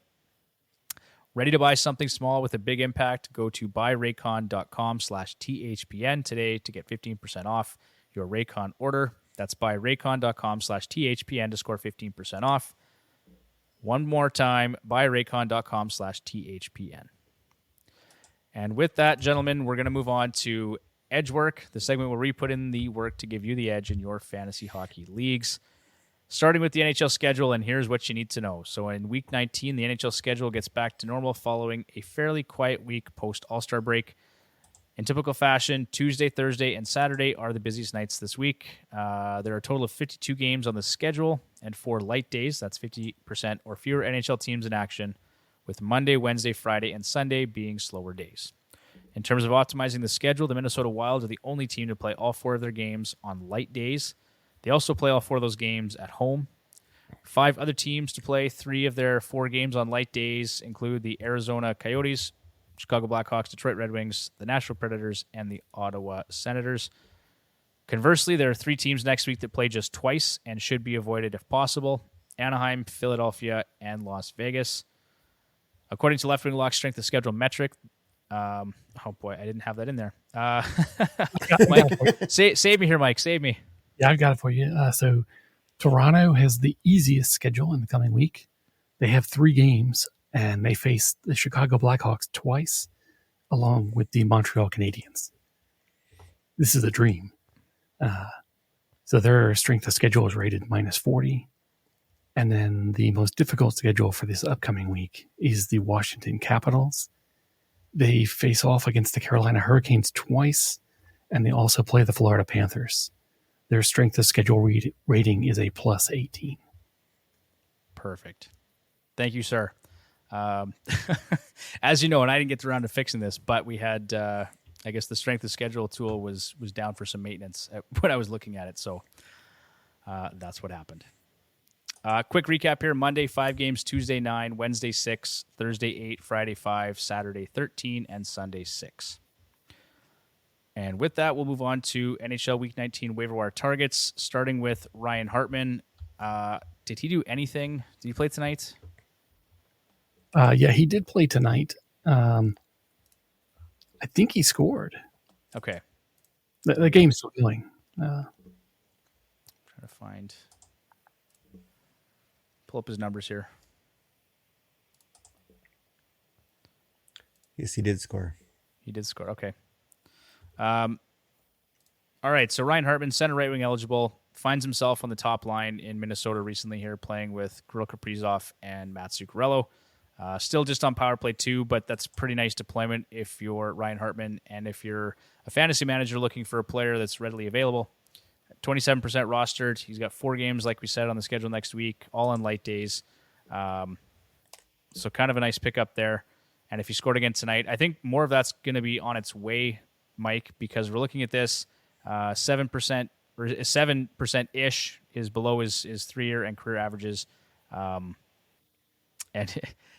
Ready to buy something small with a big impact? Go to buyraycon.com/THPN today to get 15% off your Raycon order. That's buyraycon.com/THPN to score 15% off. One more time, buyraycon.com/THPN. And with that, gentlemen, we're going to move on to Edge Work, the segment where we put in the work to give you the edge in your fantasy hockey leagues. Starting with the NHL schedule, and here's what you need to know. So in Week 19, the NHL schedule gets back to normal following a fairly quiet week post-All-Star break. In typical fashion, Tuesday, Thursday, and Saturday are the busiest nights this week. There are a total of 52 games on the schedule and 4 light days. That's 50% or fewer NHL teams in action, with Monday, Wednesday, Friday, and Sunday being slower days. In terms of optimizing the schedule, the Minnesota Wild are the only team to play all 4 of their games on light days. They also play all 4 of those games at home. 5 other teams to play 3 of their 4 games on light days include the Arizona Coyotes, Chicago Blackhawks, Detroit Red Wings, the Nashville Predators, and the Ottawa Senators. Conversely, there are 3 teams next week that play just twice and should be avoided if possible: Anaheim, Philadelphia, and Las Vegas. According to Left Wing Lock's strength of schedule metric, oh boy, I didn't have that in there. Mike, save me here, Mike. Save me. Yeah, I've got it for you. So Toronto has the easiest schedule in the coming week. They have 3 games, and they face the Chicago Blackhawks twice, along with the Montreal Canadiens. This is a dream. So their strength of schedule is rated -40. And then the most difficult schedule for this upcoming week is the Washington Capitals. They face off against the Carolina Hurricanes twice, and they also play the Florida Panthers. Their strength of schedule rating is a +18. Perfect. Thank you, sir. As you know, and I didn't get around to fixing this, but we had I guess the strength of schedule tool was down for some maintenance when I was looking at it. So that's what happened. Quick recap here. Monday, 5 games. Tuesday, 9. Wednesday, 6. Thursday, 8. Friday, 5. Saturday, 13. And Sunday, 6. And with that, we'll move on to NHL Week 19 waiver wire targets, starting with Ryan Hartman. Did he do anything? Did he play tonight? Yeah, he did play tonight. I think he scored. Okay. The game's still going. Trying to pull up his numbers here. Yes, he did score. He did score. Okay. All right. So Ryan Hartman, center right wing eligible, finds himself on the top line in Minnesota recently here, playing with Kirill Kaprizov and Matt Zuccarello. Still just on power play 2, but that's pretty nice deployment if you're Ryan Hartman and if you're a fantasy manager looking for a player that's readily available. 27% rostered. He's got 4 games, like we said, on the schedule next week, all on light days. So kind of a nice pickup there. And if he scored again tonight, I think more of that's going to be on its way, Mike, because we're looking at this 7% or 7% is below his 3-year and career averages. And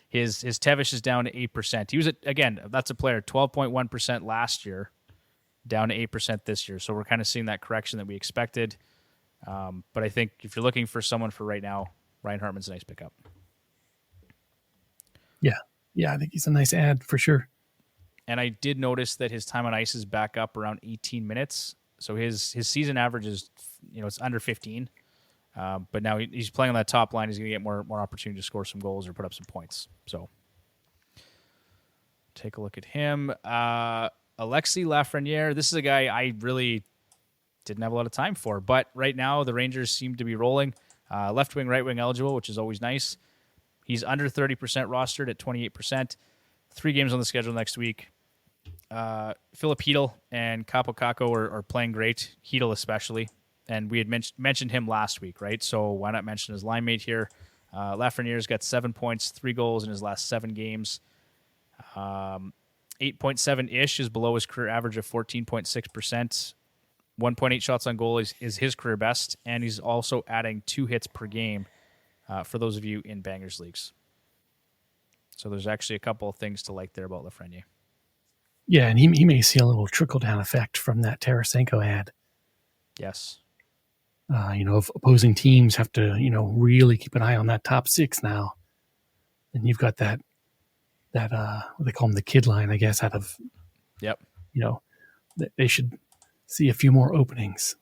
his Tevish is down to 8%. He was, again, that's a player, 12.1% last year, down to 8% this year. So we're kind of seeing that correction that we expected. But I think if you're looking for someone for right now, Ryan Hartman's a nice pickup. Yeah, I think he's a nice ad for sure. And I did notice that his time on ice is back up around 18 minutes. So his season average is, it's under 15. But now he's playing on that top line. He's going to get more opportunity to score some goals or put up some points. So take a look at him. Alexis Lafreniere, this is a guy I really didn't have a lot of time for. But right now the Rangers seem to be rolling. Left wing, right wing eligible, which is always nice. He's under 30% rostered at 28%. 3 games on the schedule next week. Philip Hedl and Capo Caco are playing great, Hedl especially. And we had mentioned him last week, right? So why not mention his line mate here? Lafreniere's got 7 points, 3 goals in his last 7 games. 8.7-ish is below his career average of 14.6%. 1.8 shots on goal is his career best. And he's also adding 2 hits per game for those of you in Bangers Leagues. So there's actually a couple of things to like there about Lafreniere. Yeah, and he may see a little trickle-down effect from that Tarasenko ad. Yes. If opposing teams have to, really keep an eye on that top 6 now, and you've got that what they call them, the kid line, I guess, out of, Yep. They should see a few more openings.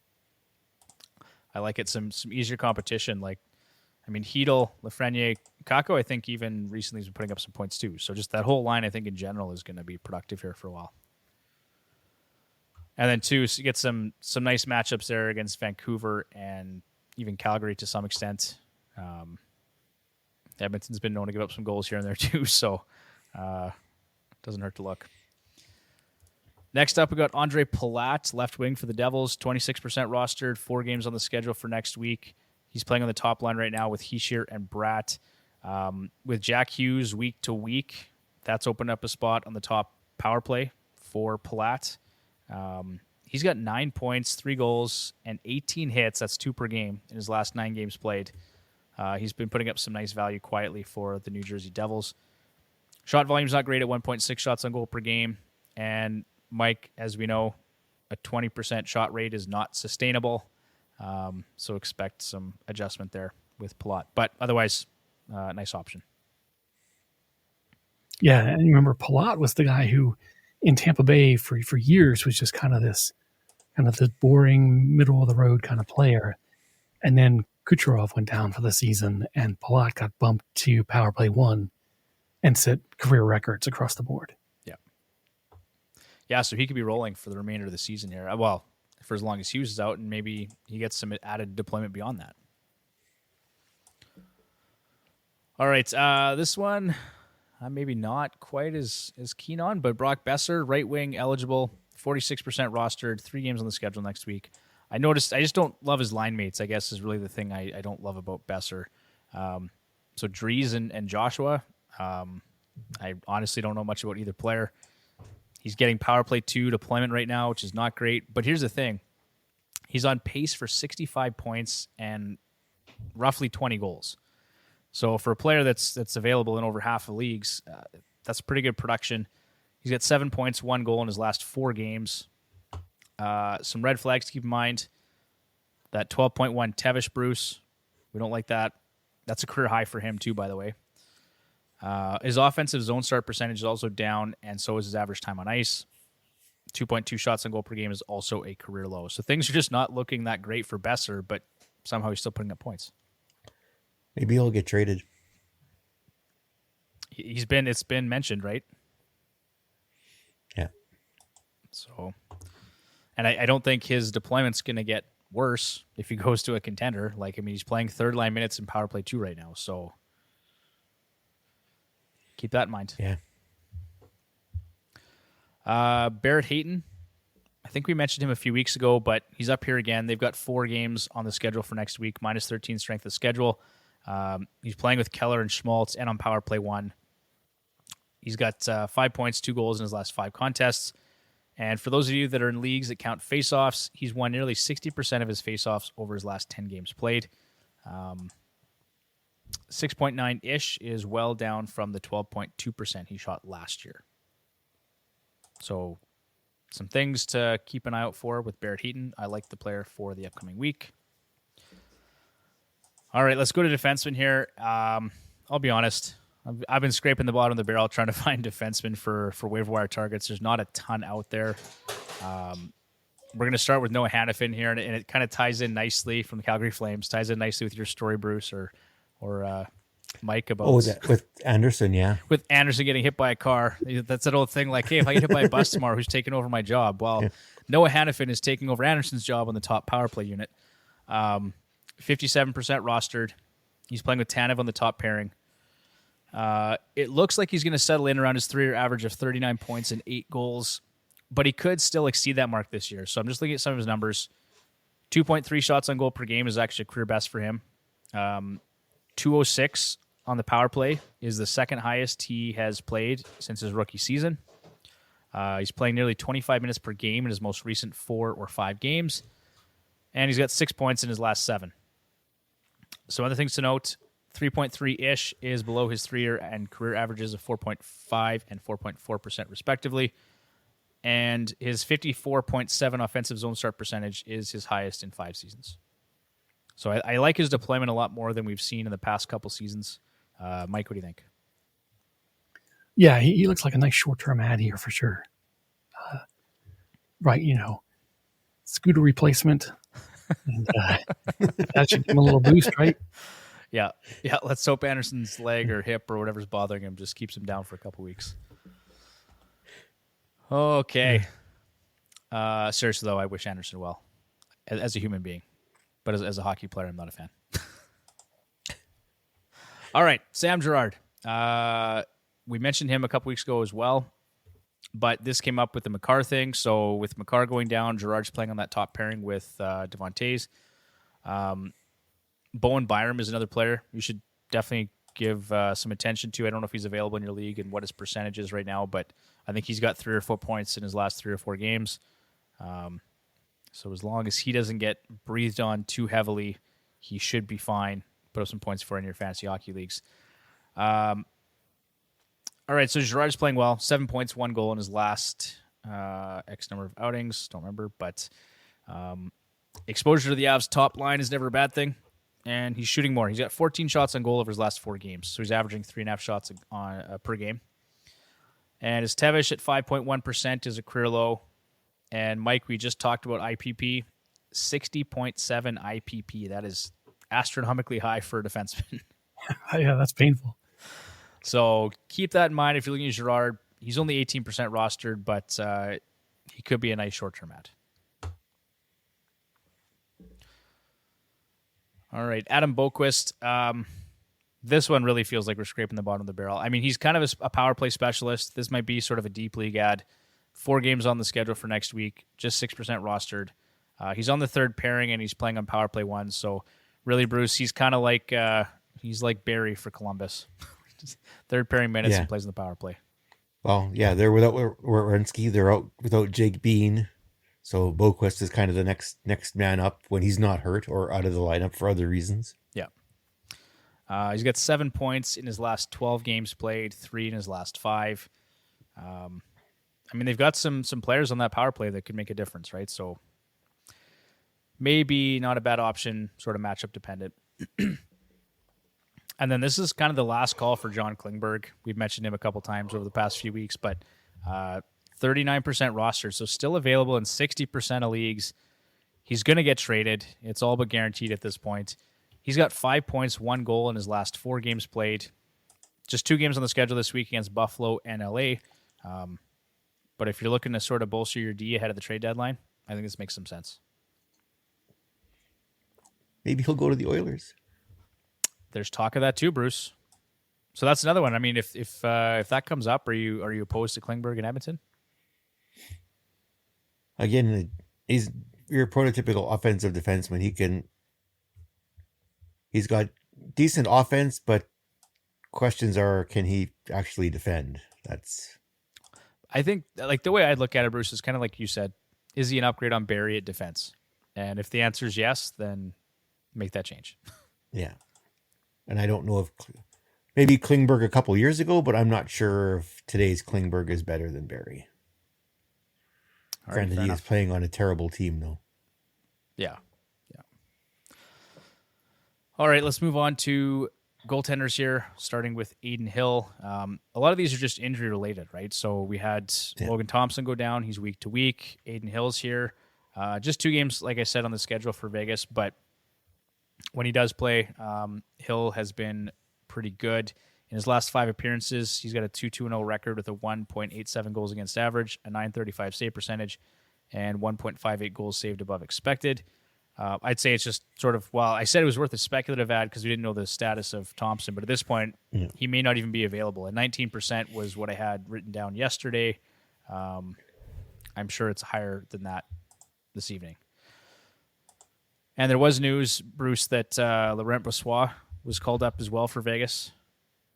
I like it. Some easier competition. Hedl, Lafreniere, Kako, I think even recently has been putting up some points too. So just that whole line, I think in general is going to be productive here for a while. And then 2, so you get some nice matchups there against Vancouver and even Calgary to some extent. Edmonton's been known to give up some goals here and there too, so doesn't hurt to look. Next up, we got Andre Palat, left wing for the Devils, 26% rostered, 4 games on the schedule for next week. He's playing on the top line right now with Hischier and Bratt. With Jack Hughes week to week, that's opened up a spot on the top power play for Palat. He's got 9 points, 3 goals, and 18 hits. That's 2 per game in his last 9 games played. He's been putting up some nice value quietly for the New Jersey Devils. Shot volume's not great at 1.6 shots on goal per game. And Mike, as we know, a 20% shot rate is not sustainable. So expect some adjustment there with Palat. But otherwise, nice option. Yeah, and remember, Palat was the guy who, in Tampa Bay for years, was just kind of this boring, middle of the road kind of player. And then Kucherov went down for the season, and Palat got bumped to power play 1 and set career records across the board. Yeah, so he could be rolling for the remainder of the season here. Well, for as long as Hughes is out, and maybe he gets some added deployment beyond that. All right, this one I'm maybe not quite as keen on, but Brock Besser, right wing eligible, 46% rostered, 3 games on the schedule next week. I just don't love his line mates, I guess, is really the thing I don't love about Besser. So Dries and Joshua, I honestly don't know much about either player. He's getting power play 2 deployment right now, which is not great. But here's the thing. He's on pace for 65 points and roughly 20 goals. So for a player that's available in over half the leagues, that's pretty good production. He's got 7 points, 1 goal in his last 4 games. Some red flags to keep in mind. That 12.1 Tevish Bruce. We don't like that. That's a career high for him too, by the way. His offensive zone start percentage is also down, and so is his average time on ice. 2.2 shots on goal per game is also a career low. So things are just not looking that great for Besser, but somehow he's still putting up points. Maybe he'll get traded. It's been mentioned, right? Yeah. So, and I don't think his deployment's going to get worse if he goes to a contender. He's playing third line minutes in power play 2 right now. So keep that in mind. Yeah. Barrett Hayton, I think we mentioned him a few weeks ago, but he's up here again. They've got 4 games on the schedule for next week, minus 13 strength of schedule. He's playing with Keller and Schmaltz and on power play 1. He's got 5 points, 2 goals in his last 5 contests. And for those of you that are in leagues that count faceoffs, he's won nearly 60% of his faceoffs over his last 10 games played. 6.9-ish is well down from the 12.2% he shot last year. So some things to keep an eye out for with Barrett Heaton. I like the player for the upcoming week. All right, let's go to defenseman here. I'll be honest. I've been scraping the bottom of the barrel trying to find defensemen for waiver wire targets. There's not a ton out there. We're going to start with Noah Hannafin here, and it kind of ties in nicely from the Calgary Flames, ties in nicely with your story, Bruce, or Mike, about with Anderson, yeah. With Anderson getting hit by a car. That's that old thing like, hey, if I get hit by a bus tomorrow, who's taking over my job? Well, Noah Hannafin is taking over Anderson's job on the top power play unit. 57% rostered. He's playing with Tanev on the top pairing. It looks like he's going to settle in around his 3-year average of 39 points and 8 goals, but he could still exceed that mark this year. So I'm just looking at some of his numbers. 2.3 shots on goal per game is actually a career best for him. 206 on the power play is the second highest he has played since his rookie season. He's playing nearly 25 minutes per game in his most recent 4 or 5 games, and he's got 6 points in his last 7. So other things to note, 3.3-ish is below his 3-year and career averages of 4.5 and 4.4% respectively. And his 54.7 offensive zone start percentage is his highest in 5 seasons. So I like his deployment a lot more than we've seen in the past couple seasons. Mike, what do you think? Yeah, he looks like a nice short-term ad here for sure. Right, scooter replacement. And, that should give him a little boost, right? Yeah. Let's hope Anderson's leg or hip or whatever's bothering him just keeps him down for a couple weeks. Okay. Seriously, though, I wish Anderson well as a human being. But as a hockey player, I'm not a fan. All right, Sam Girard. We mentioned him a couple weeks ago as well, but this came up with the Makar thing. So with Makar going down, Girard's playing on that top pairing with Devontae's. Bowen Byram is another player you should definitely give some attention to. I don't know if he's available in your league and what his percentage is right now, but I think he's got 3 or 4 points in his last 3 or 4 games. So as long as he doesn't get breathed on too heavily, he should be fine. Put up some points for in your fantasy hockey leagues. All right, so Girard's playing well. 7 points, 1 goal in his last X number of outings. Don't remember, but exposure to the Avs top line is never a bad thing, and he's shooting more. He's got 14 shots on goal over his last 4 games, so he's averaging 3.5 shots per game. And his Tevish at 5.1% is a career low. And Mike, we just talked about IPP, 60.7 IPP. That is astronomically high for a defenseman. Yeah, that's painful. So keep that in mind if you're looking at Girard. He's only 18% rostered, but he could be a nice short-term ad. All right, Adam Boquist. This one really feels like we're scraping the bottom of the barrel. I mean, he's kind of a power play specialist. This might be sort of a deep league ad. 4 games on the schedule for next week, just 6% rostered. He's on the third pairing, and he's playing on power play 1. So really, Bruce, he's kind of like he's like Barry for Columbus. Third pairing minutes and plays on the power play. Well, yeah, they're without Werenski. They're out without Jake Bean. So Boquist is kind of the next man up when he's not hurt or out of the lineup for other reasons. Yeah. He's got 7 points in his last 12 games played, 3 in his last 5. I mean, they've got some players on that power play that could make a difference, right? So maybe not a bad option, sort of matchup dependent. And then this is kind of the last call for John Klingberg. We've mentioned him a couple times over the past few weeks, but 39% roster, so still available in 60% of leagues. He's going to get traded. It's all but guaranteed at this point. He's got 5 points, 1 goal in his last 4 games played. Just 2 games on the schedule this week against Buffalo and LA. But if you're looking to sort of bolster your D ahead of the trade deadline, I think this makes some sense. Maybe he'll go to the Oilers. There's talk of that too, Bruce. So that's another one. I mean, if that comes up, are you opposed to Klingberg in Edmonton? Again, he's your prototypical offensive defenseman. He's got decent offense, but questions are, can he actually defend? I think, like, the way I'd look at it, Bruce, is kind of like you said, is he an upgrade on Barrie at defense? And if the answer is yes, then make that change. Yeah. And I don't know if maybe Klingberg a couple years ago, but I'm not sure if today's Klingberg is better than Barrie. Granted, he is playing on a terrible team, though. Yeah. All right, let's move on to goaltenders here, starting with Aiden Hill. A lot of these are just injury related, right? So we had Logan Thompson go down. He's week to week. Aiden Hill's here. Just 2 games, like I said, on the schedule for Vegas. But when he does play, Hill has been pretty good. In his last 5 appearances, he's got a 2-2-0 record with a 1.87 goals against average, a .935 save percentage, and 1.58 goals saved above expected. I'd say it's just sort of, well, I said it was worth a speculative ad because we didn't know the status of Thompson, but at this point, he may not even be available. And 19% was what I had written down yesterday. I'm sure it's higher than that this evening. And there was news, Bruce, that Laurent Brossoit was called up as well for Vegas.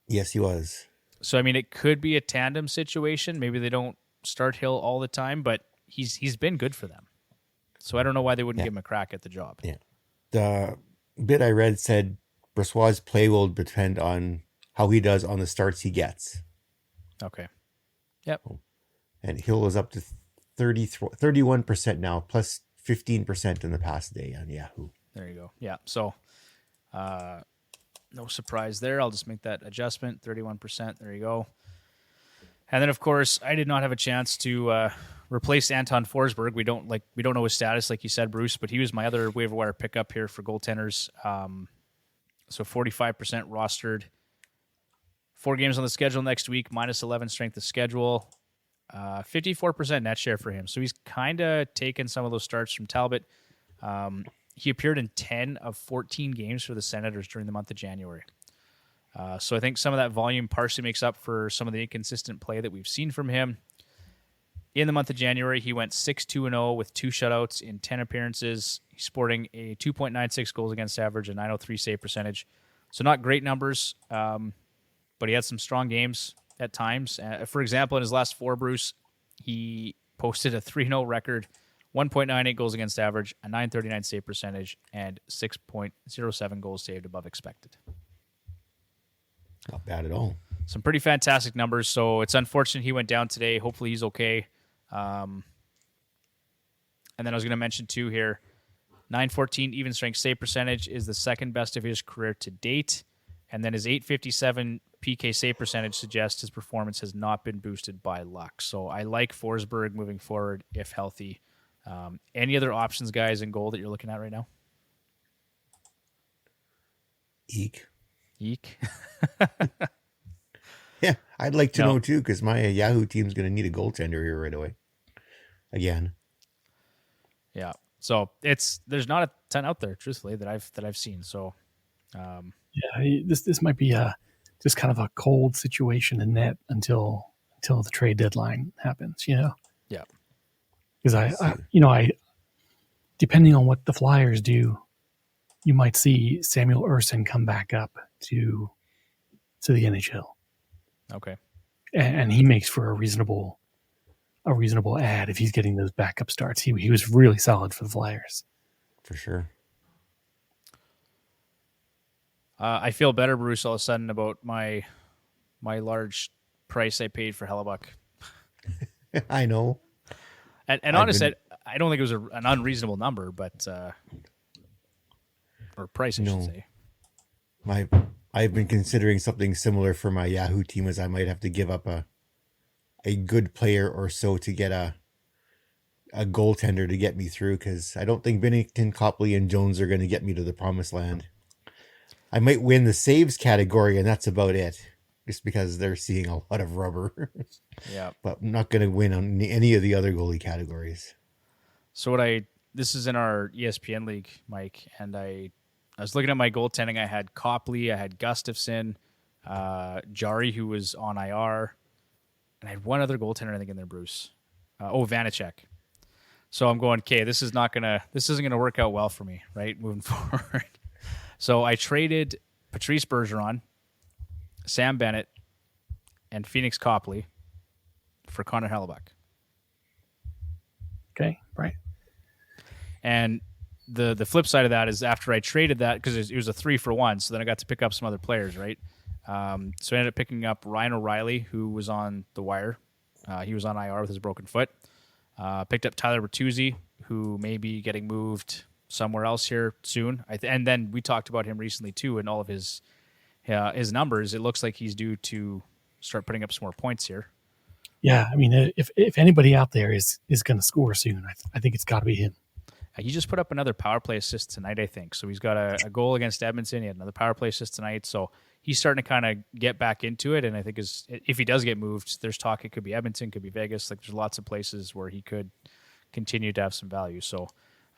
Yes, he was. So, I mean, it could be a tandem situation. Maybe they don't start Hill all the time, but he's been good for them. So I don't know why they wouldn't give him a crack at the job. Yeah. The bit I read said Brossoit's play will depend on how he does on the starts he gets. Okay. Yep. And Hill is up to 31% now, plus 15% in the past day on Yahoo. There you go. Yeah. So no surprise there. I'll just make that adjustment. 31%. There you go. And then, of course, I did not have a chance to replace Anton Forsberg. We don't know his status, like you said, Bruce, but he was my other waiver wire pickup here for goaltenders. So 45% rostered. 4 games on the schedule next week, minus 11 strength of schedule. 54% net share for him. So he's kind of taken some of those starts from Talbot. He appeared in 10 of 14 games for the Senators during the month of January. So I think some of that volume partially makes up for some of the inconsistent play that we've seen from him. In the month of January, he went 6-2-0 with 2 shutouts in 10 appearances. He's sporting a 2.96 goals against average, a .903 save percentage. So not great numbers, but he had some strong games at times. For example, in his last 4, Bruce, he posted a 3-0 record, 1.98 goals against average, a .939 save percentage, and 6.07 goals saved above expected. Not bad at all. Some pretty fantastic numbers. So it's unfortunate he went down today. Hopefully he's okay. And then I was going to mention too here, .914 even strength save percentage is the second best of his career to date. And then his .857 PK save percentage suggests his performance has not been boosted by luck. So I like Forsberg moving forward if healthy. Any other options, guys, in goal that you're looking at right now? Eek. Yeah, I'd like to know too, because my Yahoo team's going to need a goaltender here right away. Again. Yeah. So there's not a ton out there, truthfully, that I've seen. So this might be just kind of a cold situation in net until the trade deadline happens, you know? Yeah. Because I depending on what the Flyers do, you might see Samuel Urson come back up to the NHL. Okay. and he makes for a reasonable ad if he's getting those backup starts. He was really solid for the Flyers. For sure. I feel better, Bruce, all of a sudden about my large price I paid for Hellebuck. I know. And honestly, I don't think it was an unreasonable number, but or price, I should say. I've been considering something similar for my Yahoo team, as I might have to give up a good player or so to get a goaltender to get me through, because I don't think Binnington, Copley, and Jones are going to get me to the promised land. I might win the saves category, and that's about it, just because they're seeing a lot of rubber. Yeah. But I'm not going to win on any of the other goalie categories. So this is in our ESPN league, Mike, and I was looking at my goaltending. I had Copley, I had Gustafsson, Jari, who was on IR, and I had one other goaltender, I think, in there, Bruce. Vanacek. So I'm going, okay, this isn't gonna work out well for me, right, moving forward. So I traded Patrice Bergeron, Sam Bennett, and Phoenix Copley for Connor Hellebuck. Okay, right. And the flip side of that is after I traded that, because it was a 3-for-1, so then I got to pick up some other players, right? So I ended up picking up Ryan O'Reilly, who was on the wire. He was on IR with his broken foot. Picked up Tyler Bertuzzi, who may be getting moved somewhere else here soon. And then we talked about him recently too, and all of his numbers. It looks like he's due to start putting up some more points here. Yeah, I mean, if anybody out there is going to score soon, I think it's got to be him. He just put up another power play assist tonight, I think. So he's got a goal against Edmonton. He had another power play assist tonight. So he's starting to kind of get back into it. And I think if he does get moved, there's talk it could be Edmonton, could be Vegas. Like, there's lots of places where he could continue to have some value. So,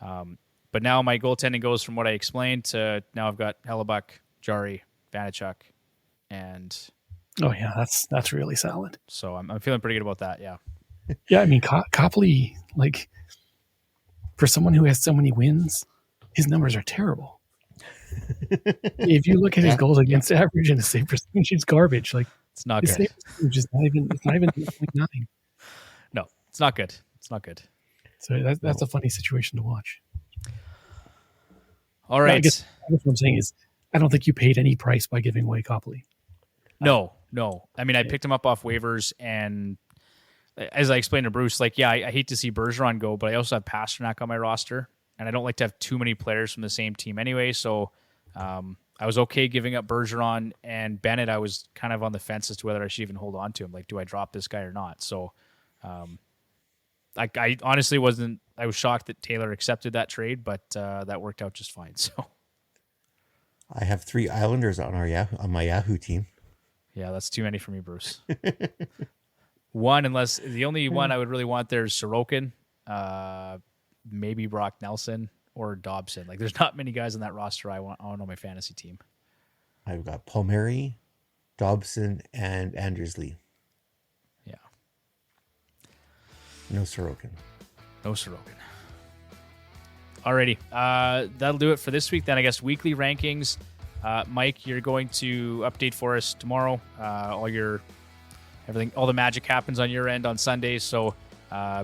but now my goaltending goes from what I explained to now I've got Hellebuck, Jari, Vanacek, and oh yeah, that's really solid. So I'm feeling pretty good about that. Yeah. Yeah, I mean Copley, like, for someone who has so many wins, his numbers are terrible. If you look at his goals against average and his save percentage, it's garbage. Like, it's not his good. Save percentage is not even 0.9. No, it's not good. It's not good. So that's a funny situation to watch. All right. I guess what I'm saying is, I don't think you paid any price by giving away Copley. No. I mean, I picked him up off waivers, and as I explained to Bruce, like, yeah, I hate to see Bergeron go, but I also have Pasternak on my roster, and I don't like to have too many players from the same team anyway. So I was okay giving up Bergeron, and Bennett, I was kind of on the fence as to whether I should even hold on to him. Like, do I drop this guy or not? So I honestly wasn't. I was shocked that Taylor accepted that trade, but that worked out just fine. So I have 3 Islanders on my Yahoo team. Yeah, that's too many for me, Bruce. One, unless the only one I would really want there is Sorokin, maybe Brock Nelson or Dobson. Like, there's not many guys on that roster I want on my fantasy team. I've got Palmieri, Dobson, and Andrews-Lee. Yeah. No Sorokin. Alrighty. That'll do it for this week. Then I guess weekly rankings. Mike, you're going to update for us tomorrow. All the magic happens on your end on Sundays. So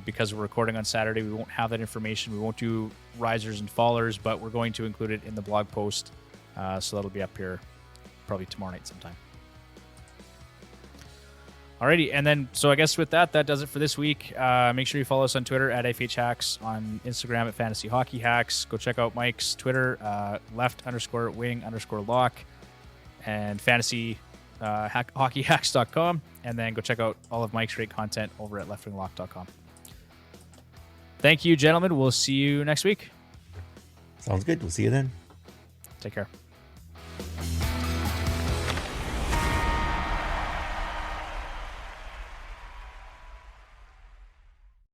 because we're recording on Saturday, we won't have that information. We won't do risers and fallers, but we're going to include it in the blog post. So that'll be up here probably tomorrow night sometime. Alrighty, and then, so I guess with that does it for this week. Make sure you follow us on Twitter at FHHacks, on Instagram at Fantasy Hockey Hacks. Go check out Mike's Twitter, left_wing_lock, and fantasyhockeyhacks.com. And then go check out all of Mike's great content over at leftwinglock.com. Thank you, gentlemen. We'll see you next week. Sounds good. We'll see you then. Take care.